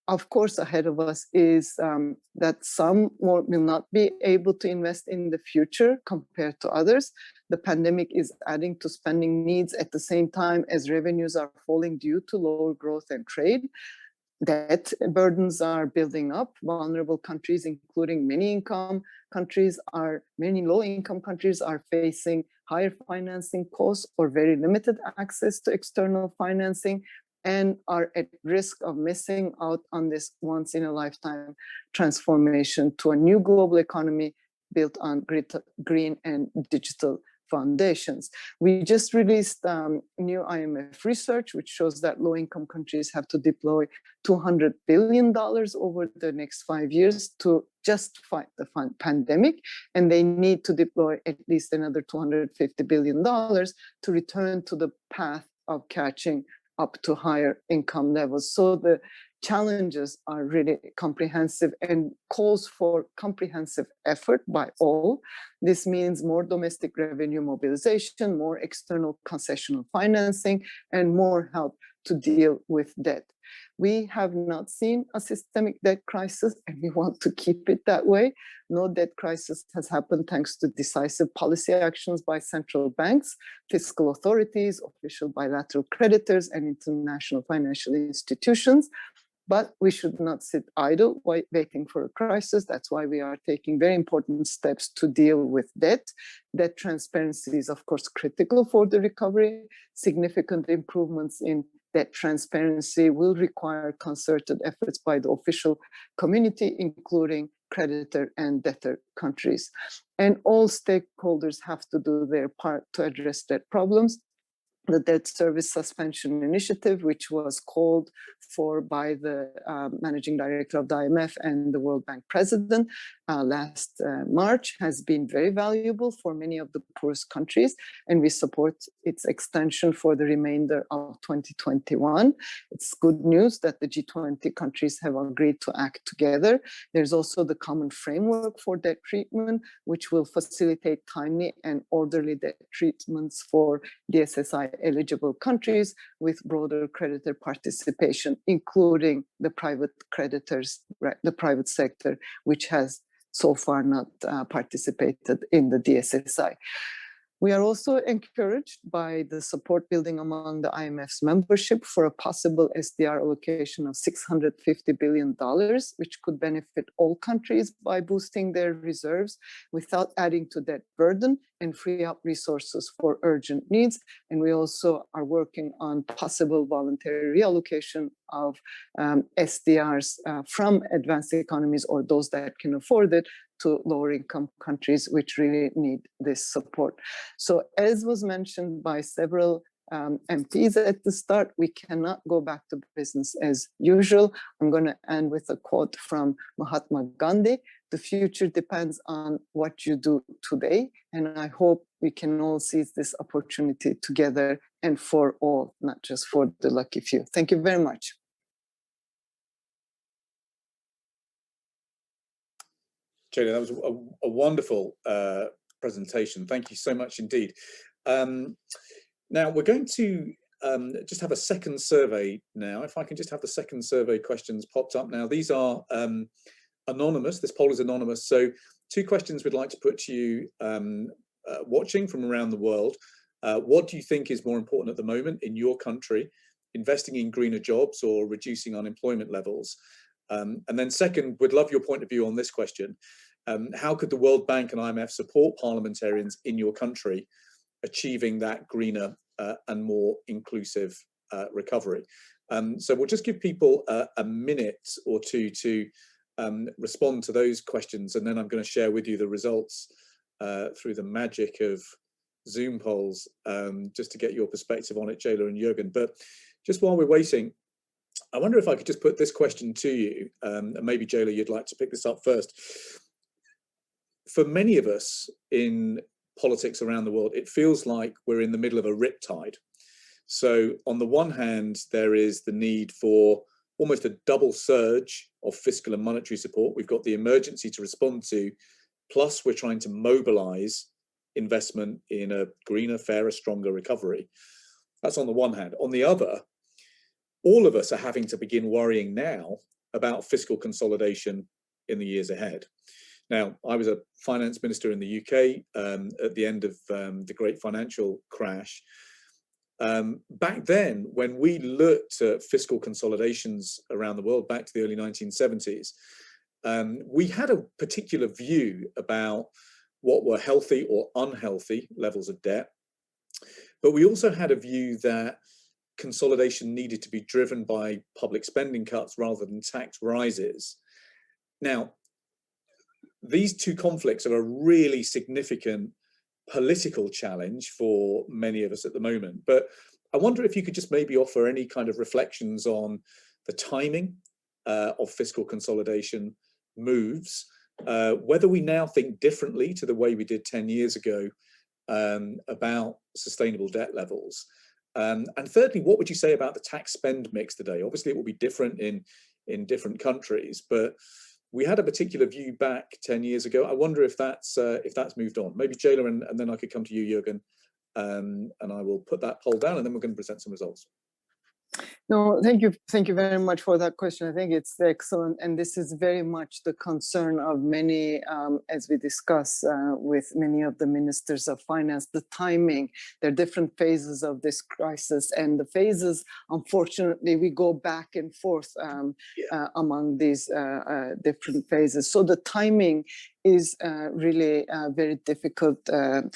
of course, ahead of us is that some will not be able to invest in the future compared to others. The pandemic is adding to spending needs at the same time as revenues are falling due to lower growth and trade. Debt burdens are building up. Vulnerable countries, including many low-income countries, are facing higher financing costs or very limited access to external financing, and are at risk of missing out on this once-in-a-lifetime transformation to a new global economy built on green and digital foundations. We just released new IMF research, which shows that low-income countries have to deploy $200 billion over the next 5 years to just fight the pandemic, and they need to deploy at least another $250 billion to return to the path of catching up to higher income levels. So the challenges are really comprehensive and calls for comprehensive effort by all. This means more domestic revenue mobilization, more external concessional financing, and more help to deal with debt. We have not seen a systemic debt crisis, and we want to keep it that way. No debt crisis has happened thanks to decisive policy actions by central banks, fiscal authorities, official bilateral creditors, and international financial institutions. But we should not sit idle waiting for a crisis. That's why we are taking very important steps to deal with debt. Debt transparency is, of course, critical for the recovery. Significant improvements in debt transparency will require concerted efforts by the official community, including creditor and debtor countries. And all stakeholders have to do their part to address debt problems. The debt service suspension initiative, which was called for by the managing director of the IMF and the World Bank president last March, has been very valuable for many of the poorest countries, and we support its extension for the remainder of 2021. It's good news that the G20 countries have agreed to act together. There's also the common framework for debt treatment, which will facilitate timely and orderly debt treatments for DSSI eligible countries with broader creditor participation, including the private creditors, right, the private sector, which has so far not participated in the DSSI. We are also encouraged by the support building among the IMF's membership for a possible SDR allocation of $650 billion, which could benefit all countries by boosting their reserves without adding to debt burden and free up resources for urgent needs. And we also are working on possible voluntary reallocation of SDRs from advanced economies or those that can afford it to lower income countries which really need this support. So as was mentioned by several MPs at the start, we cannot go back to business as usual. I'm going to end with a quote from Mahatma Gandhi: "The future depends on what you do today." And I hope we can all seize this opportunity together and for all, not just for the lucky few. Thank you very much. Jayla, that was a wonderful presentation. Thank you so much indeed. Now we're going to just have a second survey now. If I can just have the second survey questions popped up now. These are anonymous. This poll is anonymous. So 2 questions we'd like to put to you watching from around the world. What do you think is more important at the moment in your country? Investing in greener jobs or reducing unemployment levels? And then second, we'd love your point of view on this question. How could the World Bank and IMF support parliamentarians in your country achieving that greener and more inclusive recovery? So we'll just give people a minute or two to respond to those questions, and then I'm going to share with you the results through the magic of Zoom polls, just to get your perspective on it, Jayla and Jürgen. But just while we're waiting, I wonder if I could just put this question to you, and maybe Jayla, you'd like to pick this up first. For many of us in politics around the world, it feels like we're in the middle of a riptide. So on the one hand, there is the need for almost a double surge of fiscal and monetary support. We've got the emergency to respond to, plus we're trying to mobilize investment in a greener, fairer, stronger recovery. That's on the one hand. On the other, all of us are having to begin worrying now about fiscal consolidation in the years ahead. Now, I was a finance minister in the UK at the end of the great financial crash. Back then, when we looked at fiscal consolidations around the world back to the early 1970s, we had a particular view about what were healthy or unhealthy levels of debt. But we also had a view that consolidation needed to be driven by public spending cuts rather than tax rises. Now, these two conflicts are a really significant political challenge for many of us at the moment. But I wonder if you could just maybe offer any kind of reflections on the timing of fiscal consolidation moves, whether we now think differently to the way we did 10 years ago about sustainable debt levels. And thirdly, what would you say about the tax spend mix today? Obviously, it will be different in different countries, but we had a particular view back 10 years ago. I wonder if that's moved on. Maybe Jayla, and then I could come to you, Jürgen, and I will put that poll down, and then we're going to present some results. No, thank you very much for that question. I think it's excellent, and this is very much the concern of many, as we discuss with many of the ministers of finance, the timing. There are different phases of this crisis, and the phases, unfortunately, we go back and forth among these different phases. So the timing is really very difficult to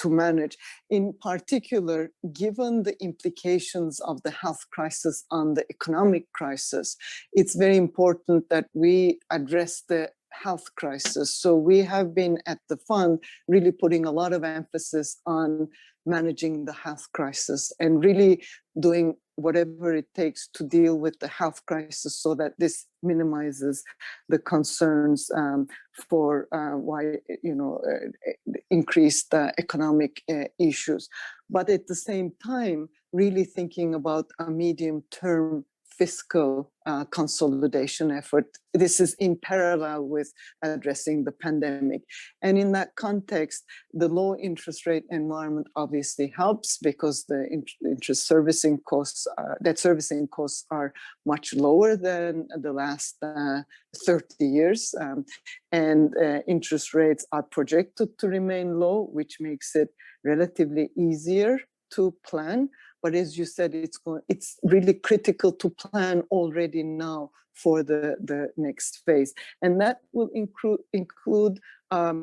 manage. In particular, given the implications of the health crisis on the economic crisis, it's very important that we address the health crisis. So we have been at the fund really putting a lot of emphasis on managing the health crisis and really doing whatever it takes to deal with the health crisis so that this minimizes the concerns for increased economic issues. But at the same time, really thinking about a medium-term fiscal consolidation effort. This is in parallel with addressing the pandemic. And in that context, the low interest rate environment obviously helps because the interest servicing costs, debt servicing costs are much lower than the last 30 years. And interest rates are projected to remain low, which makes it relatively easier to plan. But as you said, it's really critical to plan already now for the next phase. And that will include a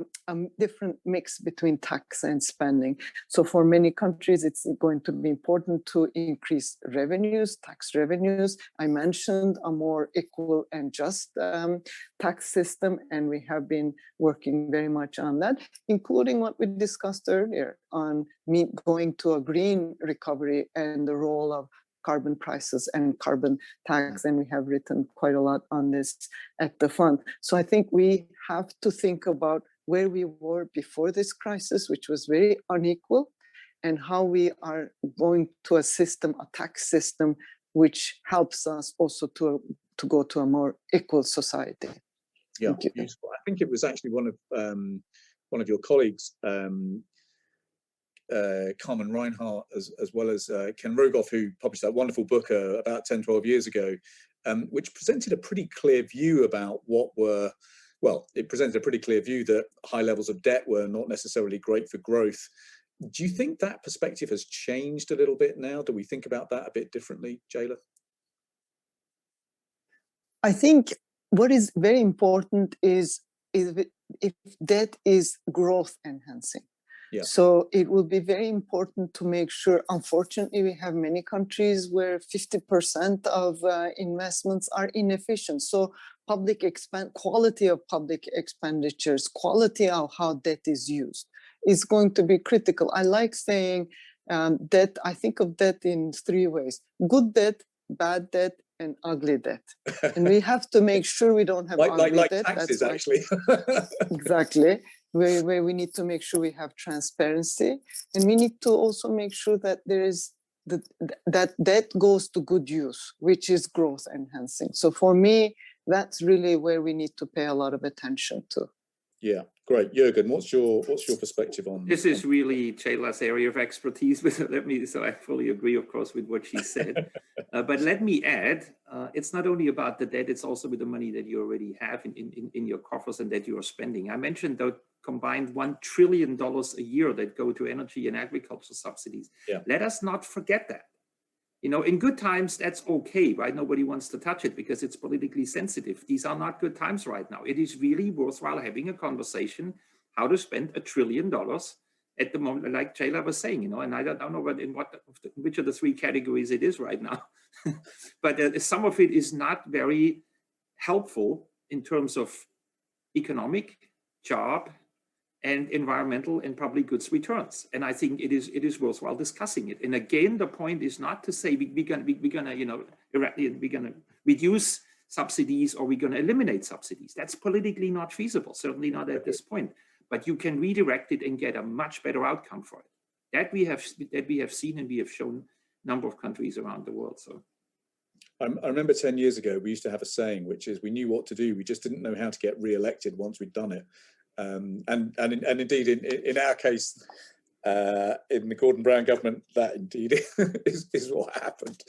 different mix between tax and spending. So for many countries, it's going to be important to increase revenues, tax revenues. I mentioned a more equal and just tax system, and we have been working very much on that, including what we discussed earlier on going to a green recovery and the role of carbon prices and carbon tax, and we have written quite a lot on this at the fund. So I think we have to think about where we were before this crisis, which was very unequal, and how we are going to a system, a tax system, which helps us also to go to a more equal society. Yeah, useful. I think it was actually one of your colleagues, Carmen Reinhardt, as well as Ken Rogoff, who published that wonderful book about 10, 12 years ago, which presented a pretty clear view about it presented a pretty clear view that high levels of debt were not necessarily great for growth. Do you think that perspective has changed a little bit now? Do we think about that a bit differently, Jayla? I think what is very important is if debt is growth enhancing. Yeah. So it will be very important to make sure, unfortunately, we have many countries where 50% of investments are inefficient. So quality of public expenditures, quality of how debt is used is going to be critical. I like saying debt, I think of debt in three ways: good debt, bad debt, and ugly debt. And we have to make sure we don't have ugly like debt. Taxes, that's actually. Exactly. where we need to make sure we have transparency, and we need to also make sure that there is that goes to good use, which is growth enhancing. So for me, that's really where we need to pay a lot of attention to. Yeah, great. Jürgen, what's your perspective on this? Is really Sheila's area of expertise, but so I fully agree, of course, with what she said. But let me add, it's not only about the debt, it's also with the money that you already have in your coffers and that you are spending. I mentioned the combined $1 trillion a year that go to energy and agriculture subsidies. Yeah. Let us not forget that. You know, in good times, that's okay, right? Nobody wants to touch it because it's politically sensitive. These are not good times right now. It is really worthwhile having a conversation how to spend $1 trillion at the moment, like Sheila was saying, you know, and I don't know which of the three categories it is right now. But some of it is not very helpful in terms of economic, job, and environmental and public goods returns. And I think it is worthwhile discussing it. And again, the point is not to say we're gonna reduce subsidies or we're gonna eliminate subsidies. That's politically not feasible, certainly not at this point. But you can redirect it and get a much better outcome for it. That we have seen and we have shown a number of countries around the world. So I remember 10 years ago, we used to have a saying, which is we knew what to do. We just didn't know how to get re-elected once we'd done it. And indeed, in our case, in the Gordon Brown government, that indeed is what happened.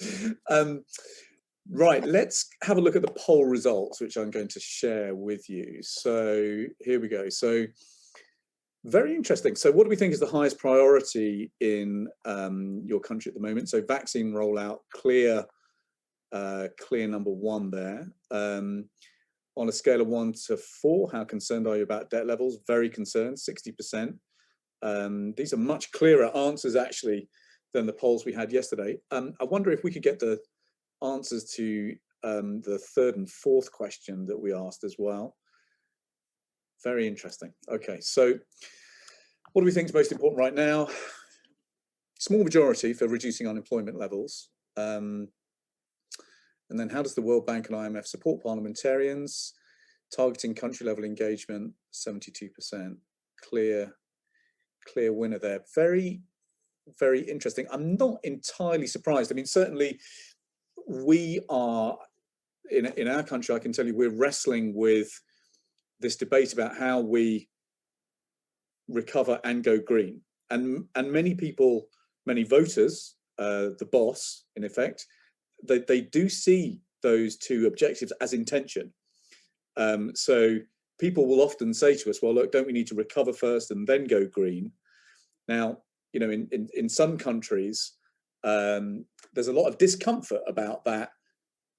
Right, let's have a look at the poll results, which I'm going to share with you. So here we go. So very interesting. So what do we think is the highest priority in your country at the moment? So vaccine rollout, clear number one there. On a scale of 1 to 4, how concerned are you about debt levels? Very concerned, 60%. These are much clearer answers actually than the polls we had yesterday. I wonder if we could get the answers to the third and fourth question that we asked as well. Very interesting. Okay, so what do we think is most important right now? Small majority for reducing unemployment levels. And then how does the World Bank and IMF support parliamentarians? Targeting country level engagement, 72%. Clear winner there. Very, very interesting. I'm not entirely surprised. I mean, certainly we are, in our country, I can tell you, we're wrestling with this debate about how we recover and go green. And many people, many voters, the boss, in effect, they do see those two objectives as intention. So people will often say to us, well, look, don't we need to recover first and then go green? Now, you know, in some countries, there's a lot of discomfort about that,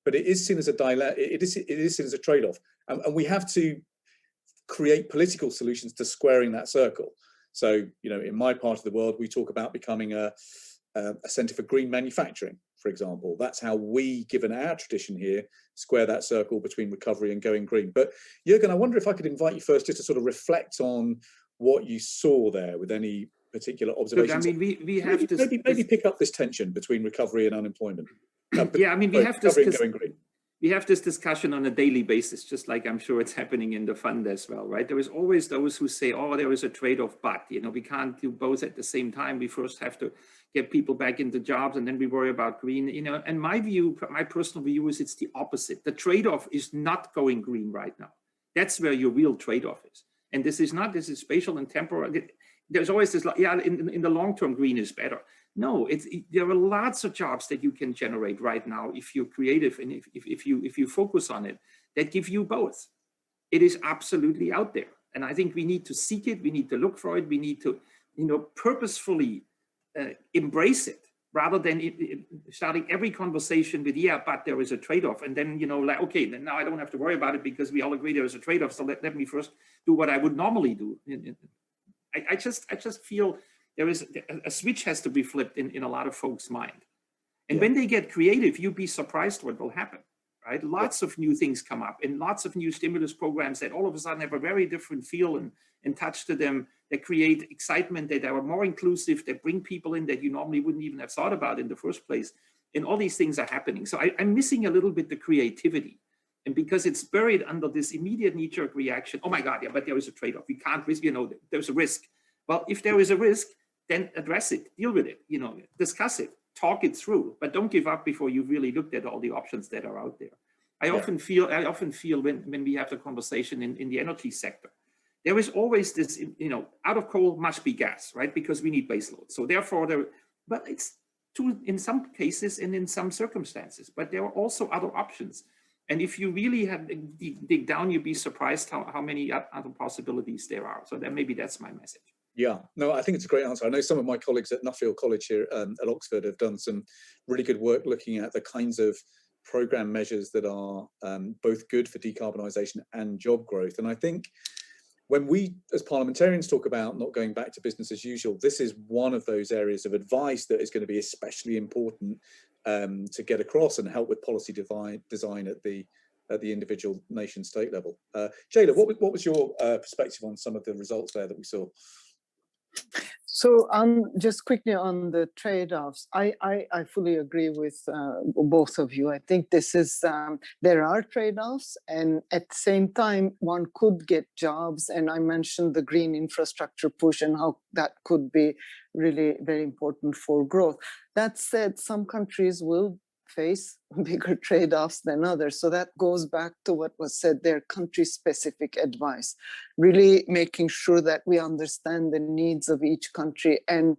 but it is seen as a dilemma. It is seen as a trade-off, and we have to create political solutions to squaring that circle. So, you know, in my part of the world, we talk about becoming a centre for green manufacturing, for example. That's how we, given our tradition here, square that circle between recovery and going green. But Jürgen, I wonder if I could invite you first just to sort of reflect on what you saw there with any particular observations. Look, I mean, we have to maybe pick up this tension between recovery and unemployment. Yeah, I mean, we have this discussion on a daily basis, just like I'm sure it's happening in the fund as well, right? There is always those who say, oh, there is a trade-off, but, you know, we can't do both at the same time. We first have to get people back into jobs and then we worry about green, you know. And my view, my personal view is it's the opposite. The trade-off is not going green right now. That's where your real trade-off is. And this is spatial and temporal. There's always this, yeah, in the long term, green is better. No, there are lots of jobs that you can generate right now if you're creative and if you focus on it, that give you both. It is absolutely out there. And I think we need to seek it, we need to look for it, we need to, you know, purposefully embrace it, rather than starting every conversation with, yeah, but there is a trade-off. And then, you know, like, okay, then now I don't have to worry about it because we all agree there is a trade-off. So let me first do what I would normally do. I just feel there is a switch has to be flipped in a lot of folks' mind. And when they get creative, you'd be surprised what will happen, right? Lots of new things come up and lots of new stimulus programs that all of a sudden have a very different feel and touch to them, that create excitement, that are more inclusive, that bring people in that you normally wouldn't even have thought about in the first place. And all these things are happening. So I'm missing a little bit the creativity. And because it's buried under this immediate knee-jerk reaction, oh my God, yeah, but there is a trade-off. We can't risk, there's a risk. Well, if there is a risk, then address it, deal with it, discuss it, talk it through, but don't give up before you've really looked at all the options that are out there. I often feel when we have the conversation in the energy sector, there is always this, out of coal must be gas, right? Because we need baseload. So therefore, but it's true in some cases and in some circumstances, but there are also other options. And if you really dig down, you'd be surprised how many other possibilities there are. So then maybe that's my message. Yeah, no, I think it's a great answer. I know some of my colleagues at Nuffield College here at Oxford have done some really good work looking at the kinds of program measures that are both good for decarbonisation and job growth. And I think when we as parliamentarians talk about not going back to business as usual, this is one of those areas of advice that is going to be especially important to get across and help with policy design at the individual nation state level. Jayla, what was your perspective on some of the results there that we saw? So just quickly on the trade-offs, I fully agree with both of you. I think this is, there are trade-offs, and at the same time, one could get jobs. And I mentioned the green infrastructure push and how that could be really very important for growth. That said, some countries will face bigger trade-offs than others. So that goes back to what was said there, country-specific advice, really making sure that we understand the needs of each country and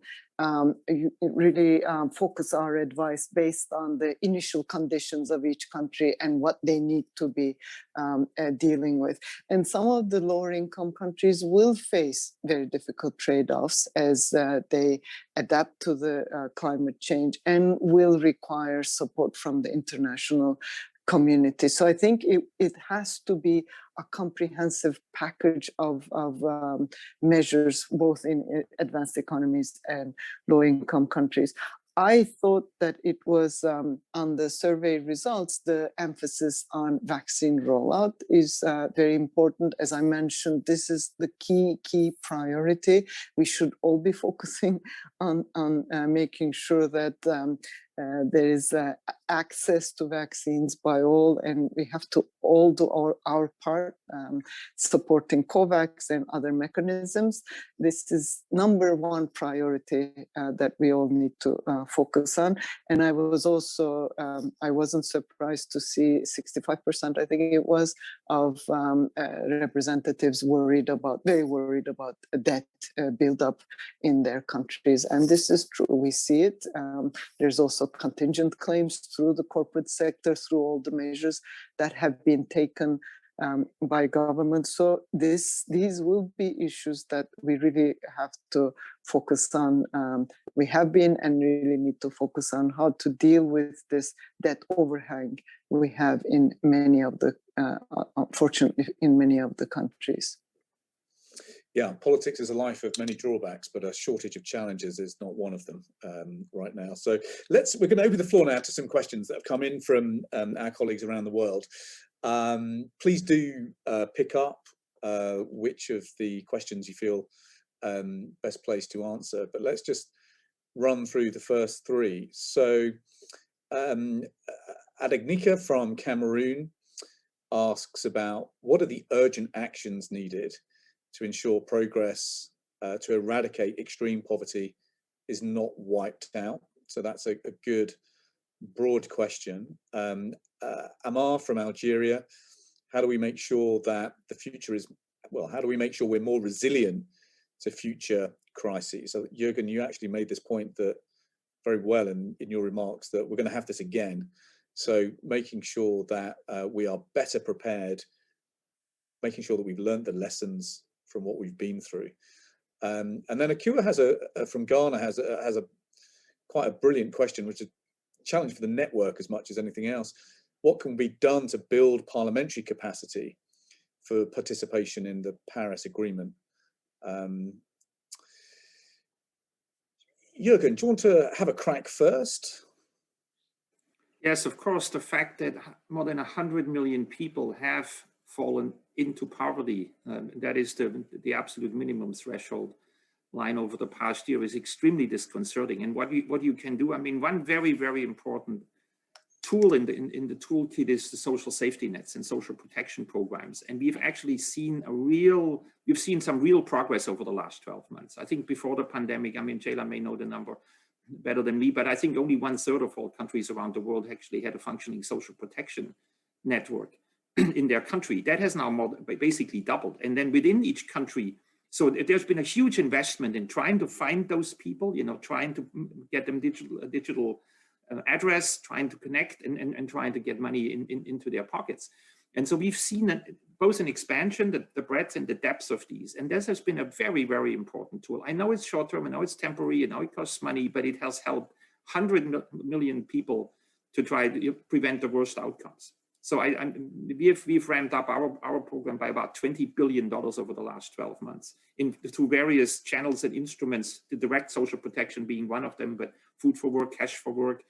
really focus our advice based on the initial conditions of each country and what they need to be dealing with. And some of the lower income countries will face very difficult trade-offs as they adapt to the climate change and will require support from the international community. So I think it has to be a comprehensive package of measures, both in advanced economies and low-income countries. I thought that it was on the survey results, the emphasis on vaccine rollout is very important. As I mentioned, this is the key priority. We should all be focusing on making sure that there is access to vaccines by all, and we have to all do our part, supporting COVAX and other mechanisms. This is number one priority that we all need to focus on. And I was also, I wasn't surprised to see 65%, I think it was, of representatives very worried about debt buildup in their countries. And this is true, we see it. There's also contingent claims through the corporate sector, through all the measures that have been taken by government. So these will be issues that we really have to focus on. We have been and really need to focus on how to deal with this debt overhang we have in many of the, unfortunately, in many of the countries. Yeah, politics is a life of many drawbacks, but a shortage of challenges is not one of them right now. So we're going to open the floor now to some questions that have come in from our colleagues around the world. Please do pick up which of the questions you feel best placed to answer, but let's just run through the first three. So Adegnika from Cameroon asks about what are the urgent actions needed to ensure progress to eradicate extreme poverty is not wiped out. So that's a good broad question. Amar from Algeria, how do we make sure that the future is, well, how do we make sure we're more resilient to future crises? So Jürgen, you actually made this point that very well in your remarks, that we're going to have this again. So making sure that we are better prepared, making sure that we've learned the lessons from what we've been through. And then Akua has from Ghana has quite a brilliant question, which is a challenge for the network as much as anything else. What can be done to build parliamentary capacity for participation in the Paris Agreement? Jürgen, do you want to have a crack first? Yes, of course, the fact that more than 100 million people have fallen into poverty, that is the absolute minimum threshold line over the past year, is extremely disconcerting. And what you can do, I mean, one very, very important tool in the toolkit is the social safety nets and social protection programs. And we've actually seen we've seen some real progress over the last 12 months. I think before the pandemic, I mean, Jayla may know the number better than me, but I think only 1/3 of all countries around the world actually had a functioning social protection network in their country. That has now basically doubled. And then within each country, so there's been a huge investment in trying to find those people, trying to get them digital address, trying to connect and trying to get money into their pockets. And so we've seen both an expansion, the breadth and the depth of these. And this has been a very, very important tool. I know it's short term, I know it's temporary, I know it costs money, but it has helped 100 million people to try to prevent the worst outcomes. So we've ramped up our program by about $20 billion over the last 12 months through various channels and instruments, the direct social protection being one of them, but food for work, cash for work,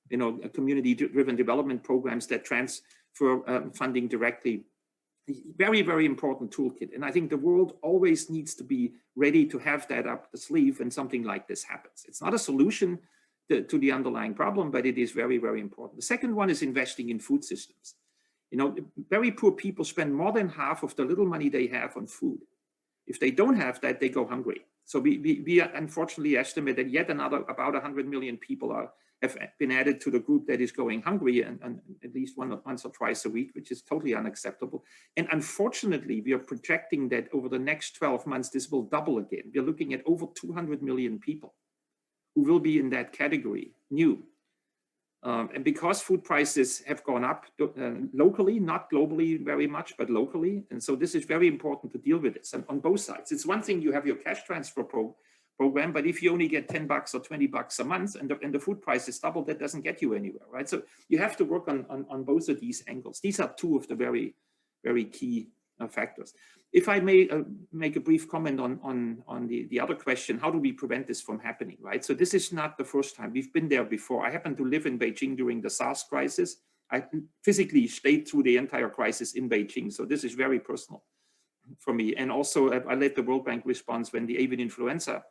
community-driven development programs that transfer funding directly. Very, very important toolkit. And I think the world always needs to be ready to have that up the sleeve when something like this happens. It's not a solution to the underlying problem, but it is very, very important. The second one is investing in food systems. Very poor people spend more than half of the little money they have on food. If they don't have that, they go hungry. So we unfortunately estimate that yet another about 100 million people have been added to the group that is going hungry and at least once or twice a week, which is totally unacceptable. And unfortunately, we are projecting that over the next 12 months, this will double again. We're looking at over 200 million people who will be in that category, new. And because food prices have gone up locally, not globally very much, but locally. And so this is very important to deal with this on both sides. It's one thing you have your cash transfer program, but if you only get $10 or $20 a month and the food price is doubled, that doesn't get you anywhere, right? So you have to work on both of these angles. These are two of the very, very key factors. If I may make a brief comment on the other question, how do we prevent this from happening, right? So this is not the first time. We've been there before. I happened to live in Beijing during the SARS crisis. I physically stayed through the entire crisis in Beijing. So this is very personal for me. And also I led the World Bank response when the avian influenza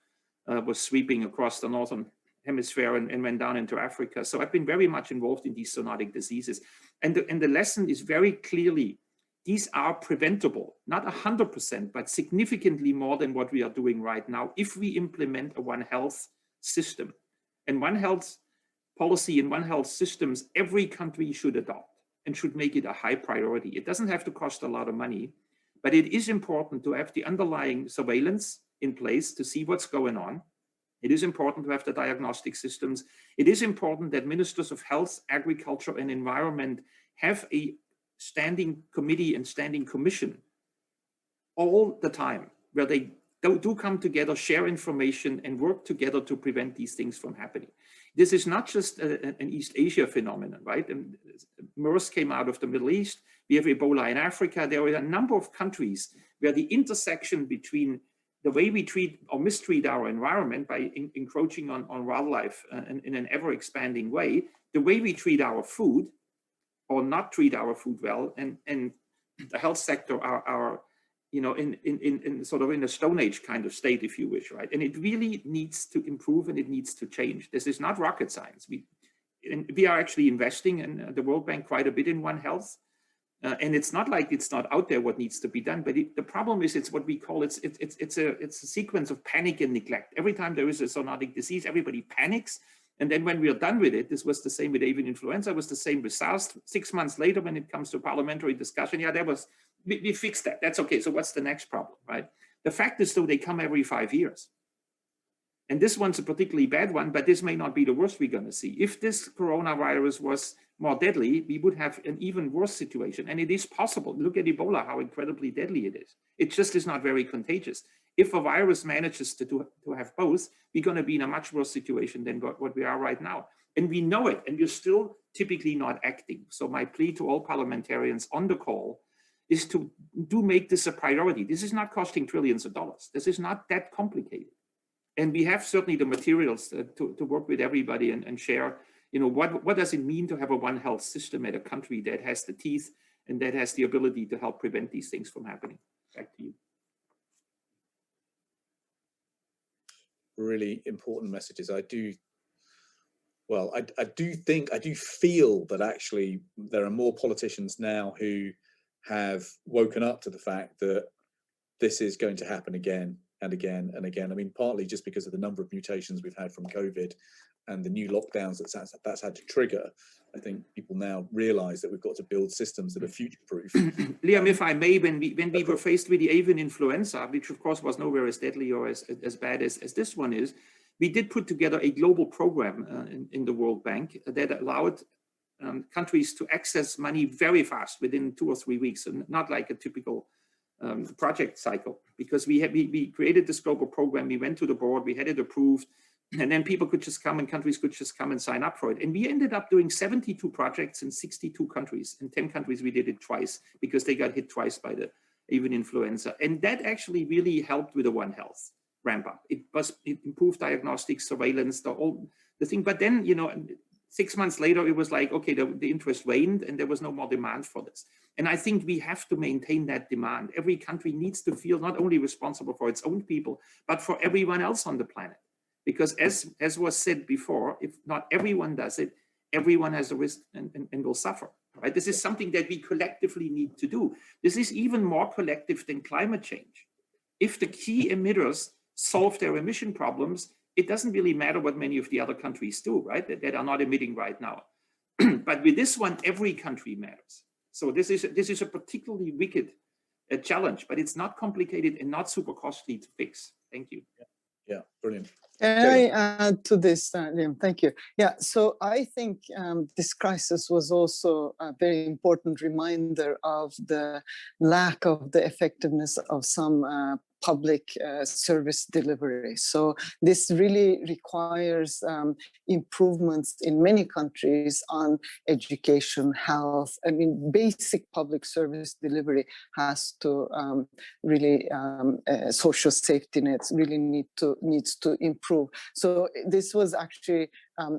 was sweeping across the northern hemisphere and went down into Africa. So I've been very much involved in these zoonotic diseases. And the lesson is very clearly, these are preventable, not 100%, but significantly more than what we are doing right now if we implement a One Health system. And One Health policy and One Health systems, every country should adopt and should make it a high priority. It doesn't have to cost a lot of money, but it is important to have the underlying surveillance in place to see what's going on. It is important to have the diagnostic systems. It is important that ministers of health, agriculture, and environment have a standing committee and standing commission all the time, where they do come together, share information, and work together to prevent these things from happening. This is not just an East Asia phenomenon, right? And MERS came out of the Middle East. We have Ebola in Africa. There are a number of countries where the intersection between the way we treat or mistreat our environment by encroaching on wildlife in an ever-expanding way, the way we treat our food or not treat our food well, and the health sector are in sort of in a Stone Age kind of state, if you wish, right? And it really needs to improve and it needs to change. This is not rocket science. We are actually investing in the World Bank quite a bit in One Health. And it's not like it's not out there what needs to be done, but the problem is it's what we call it's a sequence of panic and neglect. Every time there is a zoonotic disease, everybody panics. And then when we are done with it, this was the same with avian influenza, was the same with SARS. 6 months later, when it comes to parliamentary discussion, yeah, we fixed that. That's okay. So what's the next problem, right? The fact is, though, they come every 5 years. And this one's a particularly bad one, but this may not be the worst we're going to see. If this coronavirus was more deadly, we would have an even worse situation. And it is possible. Look at Ebola, how incredibly deadly it is. It just is not very contagious. If a virus manages to have both, we're going to be in a much worse situation than what we are right now. And we know it, and we're still typically not acting. So my plea to all parliamentarians on the call is to make this a priority. This is not costing trillions of dollars. This is not that complicated. And we have certainly the materials to work with everybody and share, what does it mean to have a One Health system at a country that has the teeth and that has the ability to help prevent these things from happening. Back to you. Really important messages. I do Well, I do feel that actually there are more politicians now who have woken up to the fact that this is going to happen again and again and again. I mean, partly just because of the number of mutations we've had from COVID and the new lockdowns that's had to trigger. I think people now realize that we've got to build systems that are future-proof. Liam, if I may, when we were faced with the avian influenza, which of course was nowhere as deadly or as bad as this one is, we did put together a global program in the World Bank that allowed countries to access money very fast within 2 or 3 weeks, and not like a typical project cycle, because we created this global program. We went to the board, we had it approved, and then people could just come and countries could just come and sign up for it. And we ended up doing 72 projects in 62 countries. In 10 countries, we did it twice because they got hit twice by the avian influenza. And that actually really helped with the One Health ramp up. It improved diagnostics, surveillance, the thing. But then, 6 months later, it was like, okay, the interest waned and there was no more demand for this. And I think we have to maintain that demand. Every country needs to feel not only responsible for its own people, but for everyone else on the planet. Because as was said before, if not everyone does it, everyone has a risk and will suffer, right? This is something that we collectively need to do. This is even more collective than climate change. If the key emitters solve their emission problems, it doesn't really matter what many of the other countries do, right? That are not emitting right now. But with this one, every country matters. So this is a particularly wicked challenge, but it's not complicated and not super costly to fix. Thank you. Yeah, brilliant. Can I add to this, Liam? Thank you. Yeah, so I think this crisis was also a very important reminder of the lack of the effectiveness of some public service delivery. So this really requires improvements in many countries on education, health. I mean, basic public service delivery has to really, social safety nets really needs to improve. So this was actually a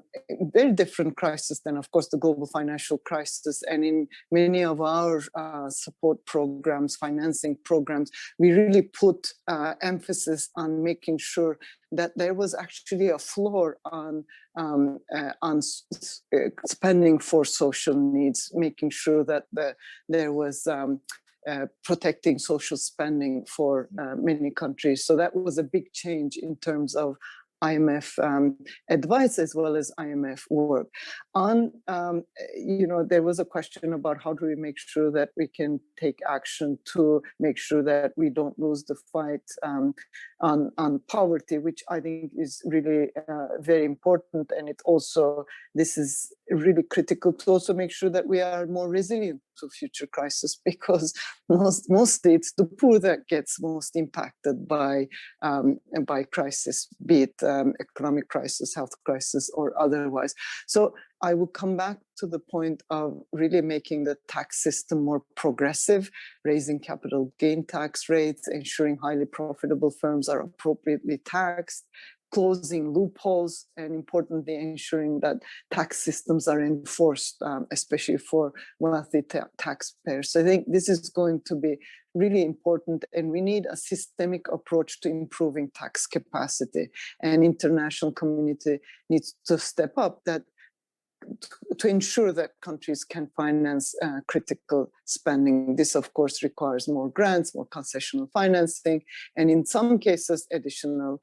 very different crisis than, of course, the global financial crisis. And in many of our support programs, financing programs, we really put emphasis on making sure that there was actually a floor on spending for social needs, making sure that there was protecting social spending for many countries. So that was a big change in terms of IMF advice as well as IMF work. There was a question about how do we make sure that we can take action to make sure that we don't lose the fight on poverty, which I think is really very important. And this is really critical to also make sure that we are more resilient to future crisis, because mostly it's the poor that gets most impacted by crisis, be it economic crisis, health crisis, or otherwise. So I will come back to the point of really making the tax system more progressive, raising capital gain tax rates, ensuring highly profitable firms are appropriately taxed, closing loopholes, and importantly, ensuring that tax systems are enforced, especially for wealthy taxpayers. So I think this is going to be really important, and we need a systemic approach to improving tax capacity. And international community needs to step up to ensure that countries can finance critical spending. This, of course, requires more grants, more concessional financing, and in some cases, additional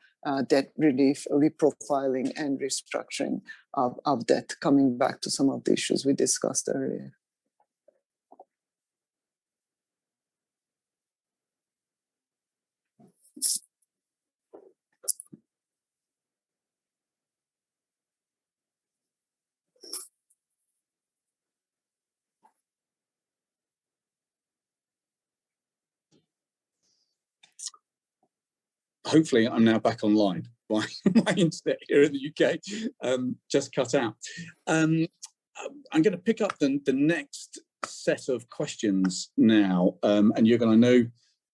debt relief, reprofiling, and restructuring of debt, coming back to some of the issues we discussed earlier. Hopefully I'm now back online. My internet here in the UK just cut out. I'm going to pick up the next set of questions now, and you're going to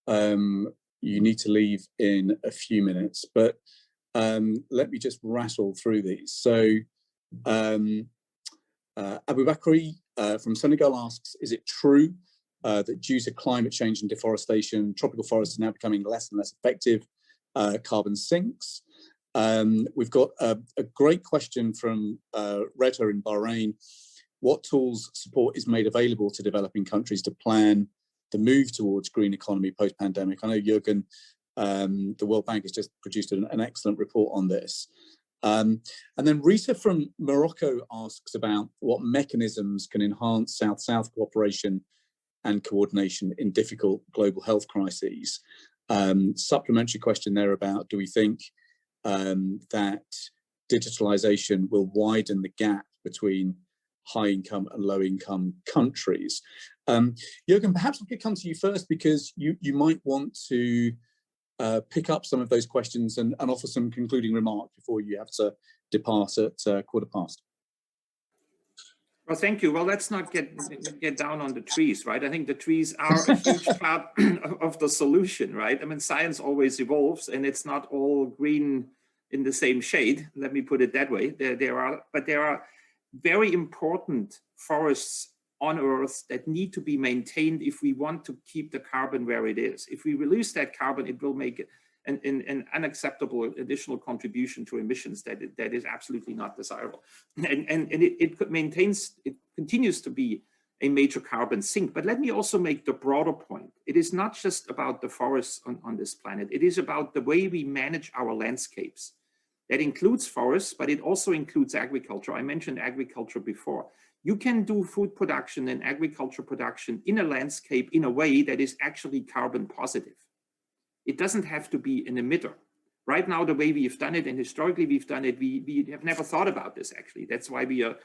know you need to leave in a few minutes, but let me just rattle through these. So Abu Bakri from Senegal asks, is it true that due to climate change and deforestation, tropical forests are now becoming less and less effective? Carbon sinks. We've got a great question from Retta in Bahrain. What tools support is made available to developing countries to plan the move towards green economy post-pandemic? I know Jürgen, the World Bank has just produced an excellent report on this. And then Rita from Morocco asks about what mechanisms can enhance South-South cooperation and coordination in difficult global health crises. Supplementary question there about, do we think that digitalization will widen the gap between high income and low income countries? Jürgen, perhaps I could come to you first, because you might want to pick up some of those questions and offer some concluding remarks before you have to depart at 15:15. Well, thank you. Well, let's not get down on the trees, right? I think the trees are a huge part of the solution, right? I mean, science always evolves, and it's not all green in the same shade. Let me put it that way. There are very important forests on Earth that need to be maintained if we want to keep the carbon where it is. If we release that carbon, it will make an unacceptable additional contribution to emissions that is absolutely not desirable. And it continues to be a major carbon sink. But let me also make the broader point. It is not just about the forests on this planet. It is about the way we manage our landscapes. That includes forests, but it also includes agriculture. I mentioned agriculture before. You can do food production and agriculture production in a landscape in a way that is actually carbon positive. It doesn't have to be an emitter. Right now, the way we've done it, and historically we've done it, we have never thought about this actually. That's why we are,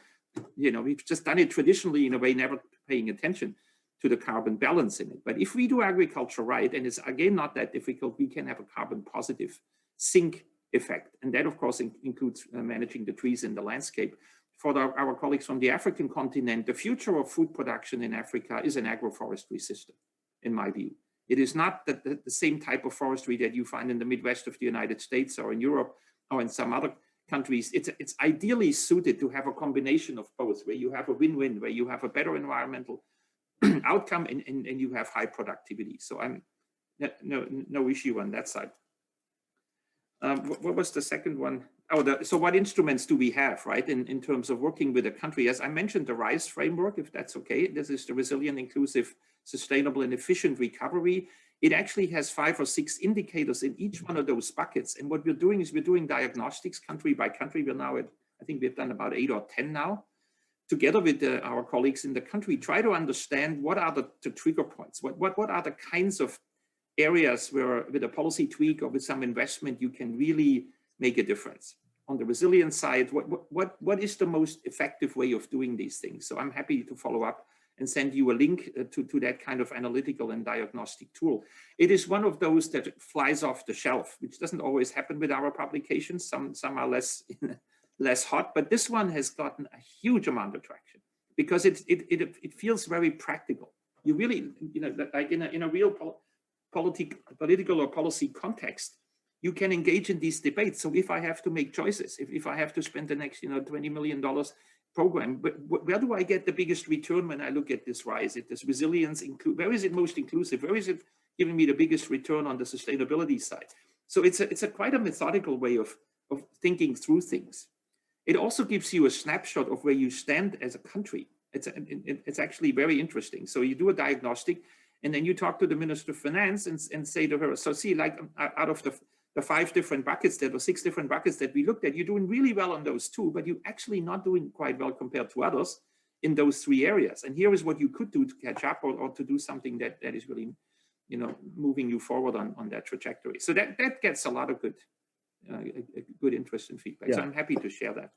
we've just done it traditionally in a way, never paying attention to the carbon balance in it. But if we do agriculture right, and it's again not that difficult, we can have a carbon positive sink effect. And that of course includes managing the trees in the landscape. For our colleagues from the African continent, the future of food production in Africa is an agroforestry system, in my view. It is not the same type of forestry that you find in the Midwest of the United States or in Europe or in some other countries. It's ideally suited to have a combination of both, where you have a win-win, where you have a better environmental outcome and you have high productivity. So I'm no issue on that side. What was the second one? Oh, so what instruments do we have, right, in terms of working with a country? As I mentioned, the RISE framework, if that's okay. This is the Resilient, Inclusive, Sustainable, and Efficient Recovery. It actually has 5 or 6 indicators in each one of those buckets. And what we're doing is we're doing diagnostics country by country. We're now at, I think we've done about 8 or 10 now. Together with our colleagues in the country, try to understand what are the trigger points, what are the kinds of areas where with a policy tweak or with some investment you can really make a difference. On the resilience side, what is the most effective way of doing these things? So I'm happy to follow up and send you a link to that kind of analytical and diagnostic tool. It is one of those that flies off the shelf, which doesn't always happen with our publications. Some are less hot, but this one has gotten a huge amount of traction because it feels very practical. You really, like in a real political or policy context, you can engage in these debates. So if I have to make choices, if I have to spend the next, $20 million program, but where do I get the biggest return when I look at this RISE? This resilience, where is it most inclusive? Where is it giving me the biggest return on the sustainability side? So it's a quite a methodical way of thinking through things. It also gives you a snapshot of where you stand as a country. It's actually very interesting. So you do a diagnostic, and then you talk to the Minister of Finance and say to her, so see, like out of the 5 different buckets or 6 different buckets that we looked at, you're doing really well on those 2, but you're actually not doing quite well compared to others in those 3 areas. And here is what you could do to catch up or to do something that is really, moving you forward on that trajectory. So that gets a lot of good interest and feedback. Yeah. So I'm happy to share that.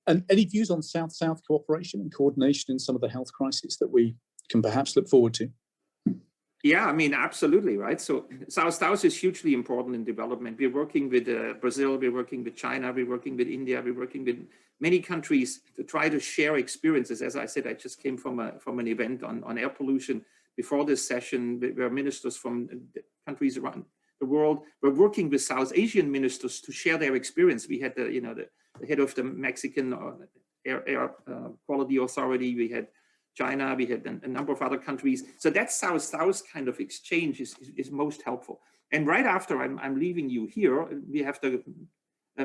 And any views on South-South cooperation and coordination in some of the health crises that we can perhaps look forward to? Yeah, I mean, absolutely, right? So South-South is hugely important in development. We're working with Brazil, we're working with China, we're working with India, we're working with many countries to try to share experiences. As I said, I just came from an event on air pollution before this session, where ministers from countries around the world were working with South Asian ministers to share their experience. We had the head of the Mexican Air Quality Authority, we had China, we had a number of other countries. So that South-South kind of exchange is most helpful. And right after I'm leaving you here, we have the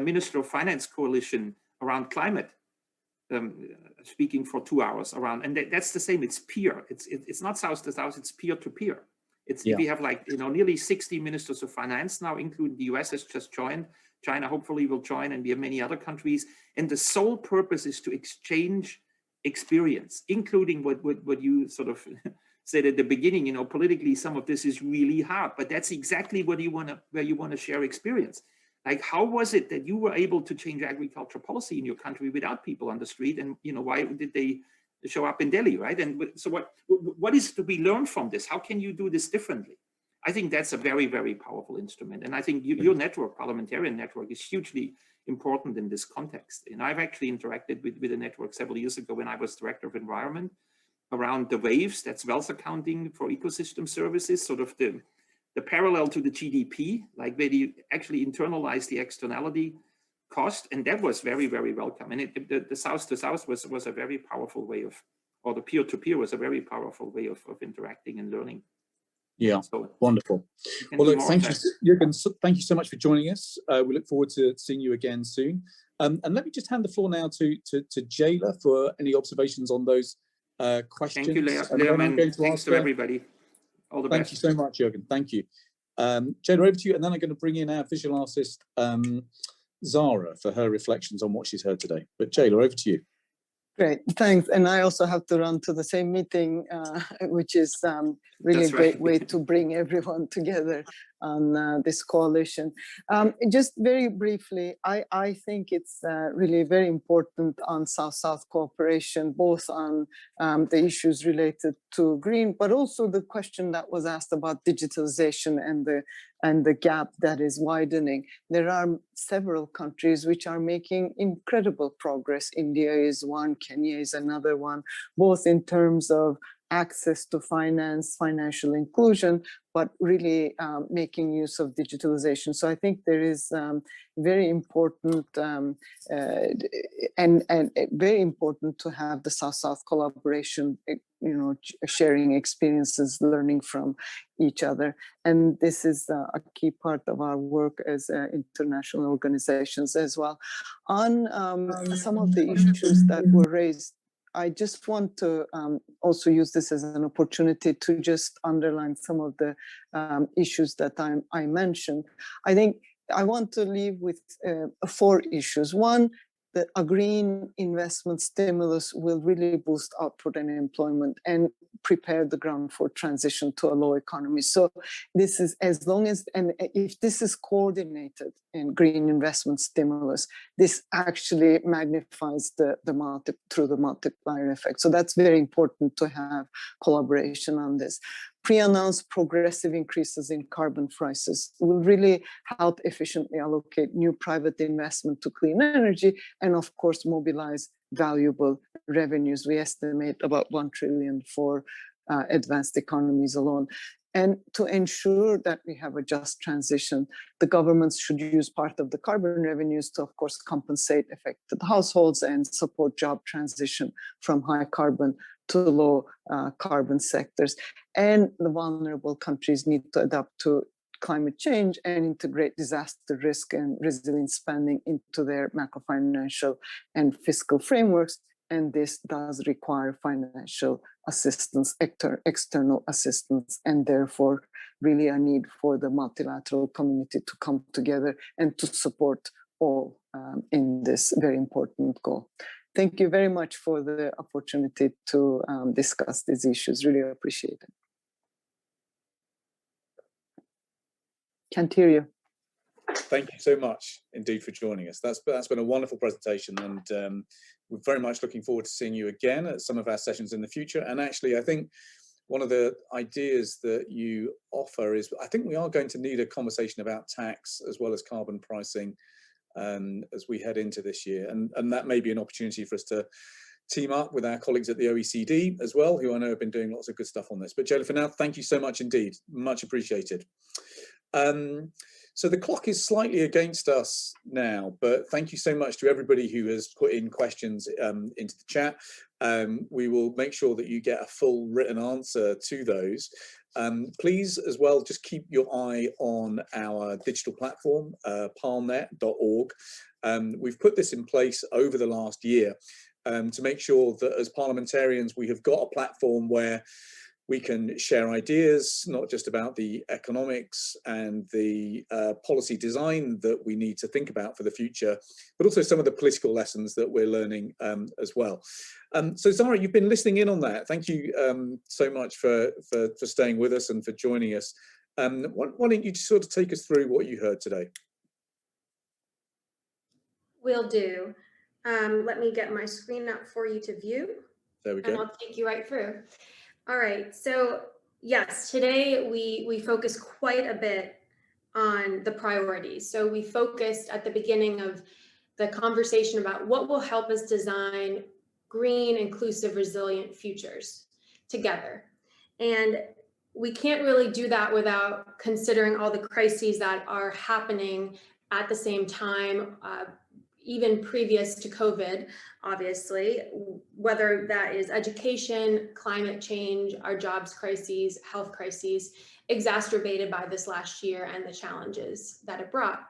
Minister of Finance coalition around climate, speaking for 2 hours around, and that's the same. It's peer. It's not south to south. It's peer to peer. We have like nearly 60 ministers of finance now, including the US has just joined. China hopefully will join, and we have many other countries. And the sole purpose is to exchange experience, including what you sort of said at the beginning. Politically, some of this is really hard, but that's exactly where you want to share experience. Like, how was it that you were able to change agriculture policy in your country without people on the street? And why did they show up in Delhi, right? And so what is to be learned from this? How can you do this differently? I think that's a very, very powerful instrument. And I think your network, Parliamentarian network, is hugely important in this context. And I've actually interacted with a network several years ago when I was Director of Environment around the waves, that's wealth accounting for ecosystem services, sort of the parallel to the GDP, like where you actually internalize the externality cost. And that was very, very welcome. And the south to south was a very powerful way of, or the peer to peer was a very powerful way of interacting and learning. Yeah, so wonderful. Well, look, thank you, Jürgen. Thank you so much for joining us. We look forward to seeing you again soon. And let me just hand the floor now to Jayla for any observations on those questions. Thank you, Liam, and thanks to everybody. All the best. Thank you so much, Jürgen. Thank you. Jayla, over to you, and then I'm going to bring in our visual artist, Zara, for her reflections on what she's heard today. But Jayla, over to you. Great, thanks. And I also have to run to the same meeting, which is really a great way to bring everyone together on this coalition. Just very briefly, I think it's really very important on South-South cooperation, both on the issues related to green, but also the question that was asked about digitalization and the gap that is widening. There are several countries which are making incredible progress. India is one, Kenya is another one, both in terms of access to finance, financial inclusion, but really making use of digitalization. So I think there is very important and very important to have the South-South collaboration, sharing experiences, learning from each other. And this is a key part of our work as international organizations as well. On some of the issues that were raised, I just want to also use this as an opportunity to just underline some of the issues that I mentioned. I think I want to leave with 4 issues. One, that a green investment stimulus will really boost output and employment and prepare the ground for transition to a low economy. So this is, as long as, and if this is coordinated in green investment stimulus, this actually magnifies through the multiplier effect. So that's very important to have collaboration on this. Pre-announced progressive increases in carbon prices will really help efficiently allocate new private investment to clean energy and, of course, mobilize valuable revenues. We estimate about 1 trillion for advanced economies alone. And to ensure that we have a just transition, the governments should use part of the carbon revenues to, of course, compensate affected households and support job transition from high carbon to low carbon sectors. And the vulnerable countries need to adapt to climate change and integrate disaster risk and resilience spending into their macrofinancial and fiscal frameworks. And this does require financial assistance, external assistance, and therefore really a need for the multilateral community to come together and to support all in this very important goal. Thank you very much for the opportunity to discuss these issues. Really appreciate it. Can't hear you. Thank you so much indeed for joining us. That's been a wonderful presentation, and we're very much looking forward to seeing you again at some of our sessions in the future. And actually, I think one of the ideas that you offer is, I think we are going to need a conversation about tax as well as carbon pricing as we head into this year. And that may be an opportunity for us to team up with our colleagues at the OECD as well, who I know have been doing lots of good stuff on this. But Jayla, for now, thank you so much indeed. Much appreciated. So the clock is slightly against us now, but thank you so much to everybody who has put in questions into the chat. We will make sure that you get a full written answer to those. Please as well, just keep your eye on our digital platform, parlnet.org. We've put this in place over the last year to make sure that as parliamentarians, we have got a platform where we can share ideas, not just about the economics and the policy design that we need to think about for the future, but also some of the political lessons that we're learning as well. So Zara, you've been listening in on that. Thank you so much for staying with us and for joining us. Why don't you just sort of take us through what you heard today? Will do. Let me get my screen up for you to view. There we go. And I'll take you right through. All right, so yes, today we focused quite a bit on the priorities. So we focused at the beginning of the conversation about what will help us design green, inclusive, resilient futures together. And we can't really do that without considering all the crises that are happening at the same time, even previous to COVID, obviously, whether that is education, climate change, our jobs crises, health crises, exacerbated by this last year and the challenges that it brought.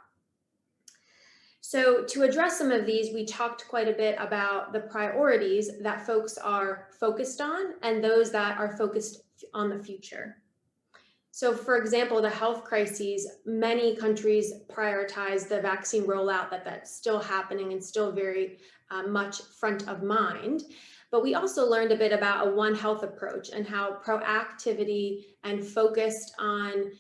So to address some of these, we talked quite a bit about the priorities that folks are focused on and those that are focused on the future. So for example, the health crises, many countries prioritize the vaccine rollout that's still happening and still very much front of mind. But we also learned a bit about a One Health approach and how proactivity and focused on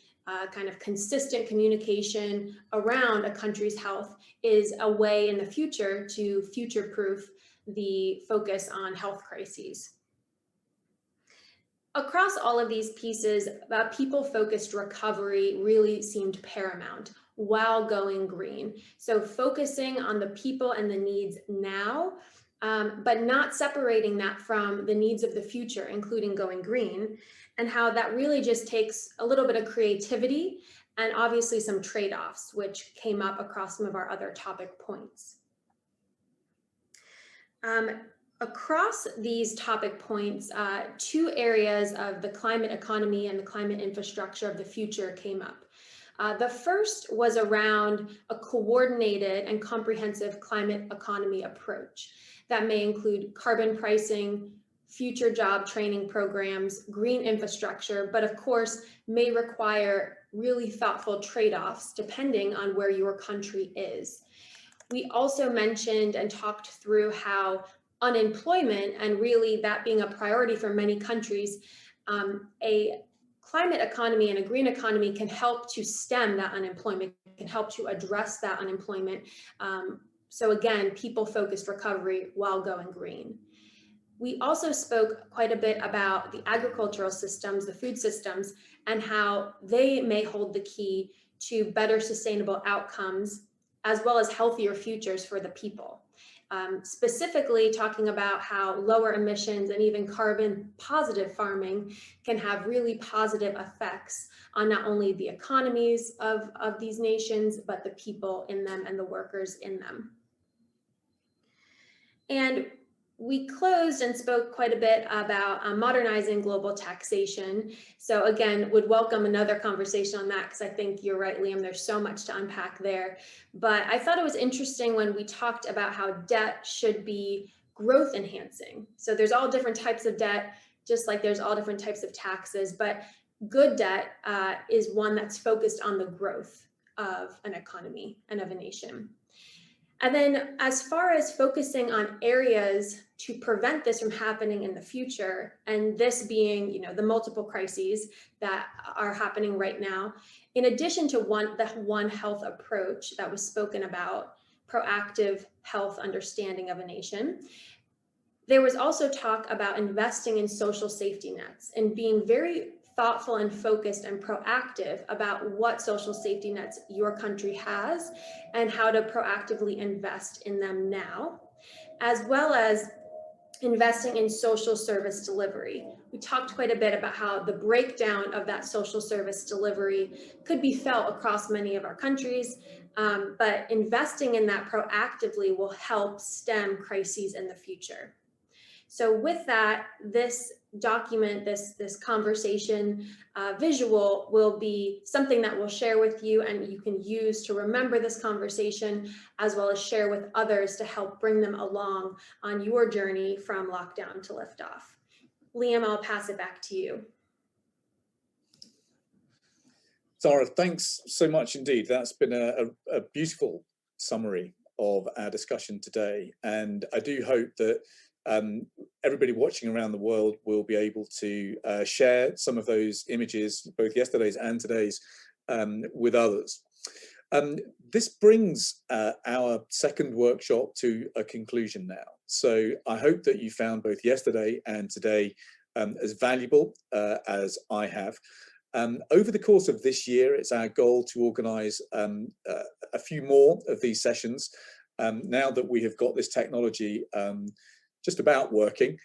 kind of consistent communication around a country's health is a way in the future to future-proof the focus on health crises. Across all of these pieces, people-focused recovery really seemed paramount while going green. So focusing on the people and the needs now, but not separating that from the needs of the future, including going green, and how that really just takes a little bit of creativity and obviously some trade-offs, which came up across some of our other topic points. Across these topic points, two areas of the climate economy and the climate infrastructure of the future came up. The first was around a coordinated and comprehensive climate economy approach that may include carbon pricing, future job training programs, green infrastructure, but of course may require really thoughtful trade-offs depending on where your country is. We also mentioned and talked through how unemployment, and really that being a priority for many countries, a climate economy and a green economy can help to stem that unemployment, can help to address that unemployment. So again, people-focused recovery while going green. We also spoke quite a bit about the agricultural systems, the food systems, and how they may hold the key to better sustainable outcomes, as well as healthier futures for the people. Specifically talking about how lower emissions and even carbon positive farming can have really positive effects on not only the economies of these nations, but the people in them and the workers in them. And we closed and spoke quite a bit about modernizing global taxation. So again, would welcome another conversation on that, because I think you're right, Liam, there's so much to unpack there. But I thought it was interesting when we talked about how debt should be growth enhancing. So there's all different types of debt, just like there's all different types of taxes, but good debt is one that's focused on the growth of an economy and of a nation. And then as far as focusing on areas to prevent this from happening in the future, and this being, the multiple crises that are happening right now, in addition to the One Health approach that was spoken about, proactive health understanding of a nation, there was also talk about investing in social safety nets and being very thoughtful and focused and proactive about what social safety nets your country has and how to proactively invest in them now, as well as investing in social service delivery. We talked quite a bit about how the breakdown of that social service delivery could be felt across many of our countries, but investing in that proactively will help stem crises in the future. So with that, this document, this conversation visual will be something that we'll share with you and you can use to remember this conversation, as well as share with others to help bring them along on your journey from lockdown to liftoff. Liam, I'll pass it back to you. Zara, thanks so much indeed. That's been a beautiful summary of our discussion today. And I do hope that everybody watching around the world will be able to share some of those images, both yesterday's and today's, with others. This brings our second workshop to a conclusion now. So I hope that you found both yesterday and today as valuable as I have. Over the course of this year, it's our goal to organise a few more of these sessions. Now that we have got this technology just about working,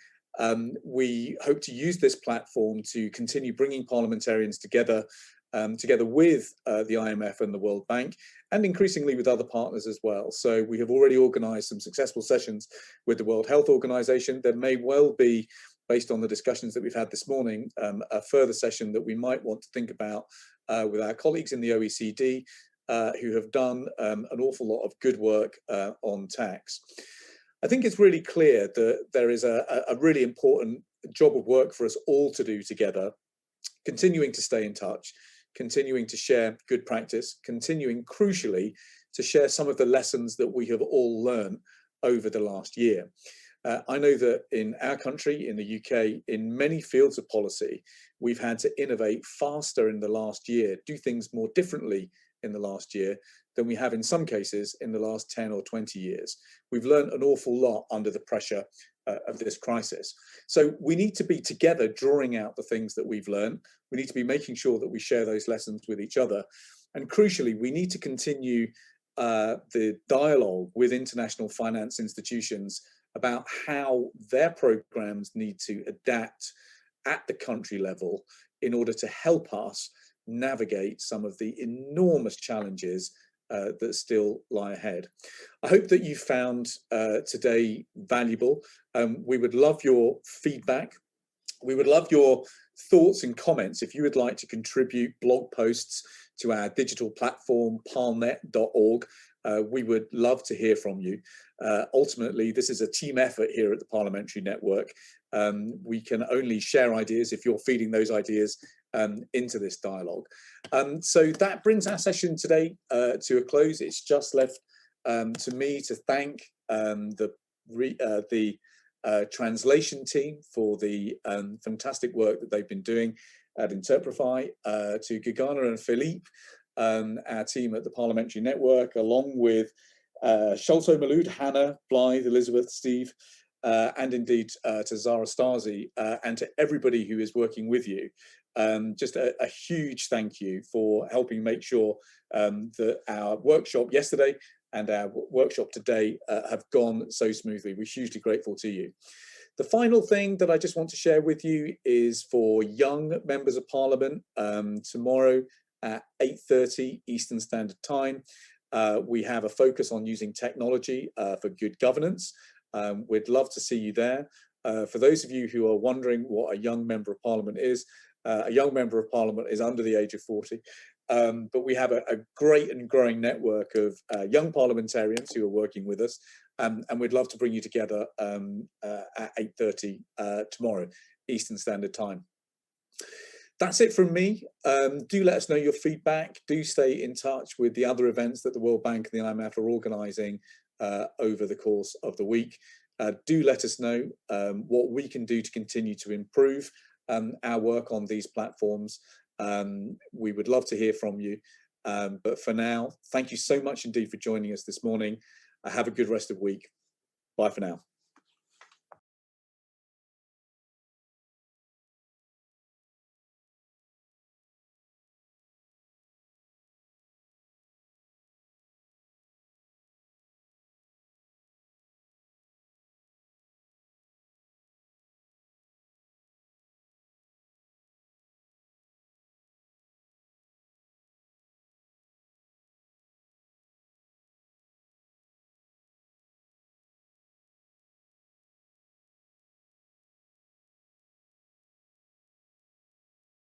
we hope to use this platform to continue bringing parliamentarians together, together with the IMF and the World Bank, and increasingly with other partners as well. So we have already organised some successful sessions with the World Health Organization. There may well be, based on the discussions that we've had this morning, a further session that we might want to think about with our colleagues in the OECD, who have done an awful lot of good work on tax. I think it's really clear that there is a really important job of work for us all to do together, continuing to stay in touch, continuing to share good practice, continuing, crucially, to share some of the lessons that we have all learned over the last year. I know that in our country, in the UK, in many fields of policy, we've had to innovate faster in the last year, do things more differently in the last year than we have in some cases in the last 10 or 20 years. We've learned an awful lot under the pressure of this crisis. So we need to be together drawing out the things that we've learned. We need to be making sure that we share those lessons with each other. And crucially, we need to continue the dialogue with international finance institutions about how their programs need to adapt at the country level in order to help us navigate some of the enormous challenges that still lie ahead. I hope that you found today valuable. We would love your feedback. We would love your thoughts and comments. If you would like to contribute blog posts to our digital platform, parlnet.org, we would love to hear from you. Ultimately, this is a team effort here at the Parliamentary Network. We can only share ideas if you're feeding those ideas into this dialogue. So that brings our session today to a close. It's just left to me to thank the translation team for the fantastic work that they've been doing at Interprify, to Gagana and Philippe, our team at the Parliamentary Network, along with Sholto Malud, Hannah, Blythe, Elizabeth, Steve, and indeed to Zara Stasi, and to everybody who is working with you. Just a huge thank you for helping make sure that our workshop yesterday and our workshop today have gone so smoothly. We're hugely grateful to you. The final thing that I just want to share with you is for young members of Parliament. Tomorrow at 8:30 Eastern Standard Time, we have a focus on using technology for good governance. We'd love to see you there. For those of you who are wondering what a young member of Parliament is, a young member of Parliament is under the age of 40. But we have a great and growing network of young parliamentarians who are working with us, and we'd love to bring you together at 8:30 tomorrow, Eastern Standard Time. That's it from me. Do let us know your feedback. Do stay in touch with the other events that the World Bank and the IMF are organising over the course of the week. Do let us know what we can do to continue to improve our work on these platforms. We would love to hear from you. But for now, thank you so much indeed for joining us this morning. Have a good rest of the week. Bye for now.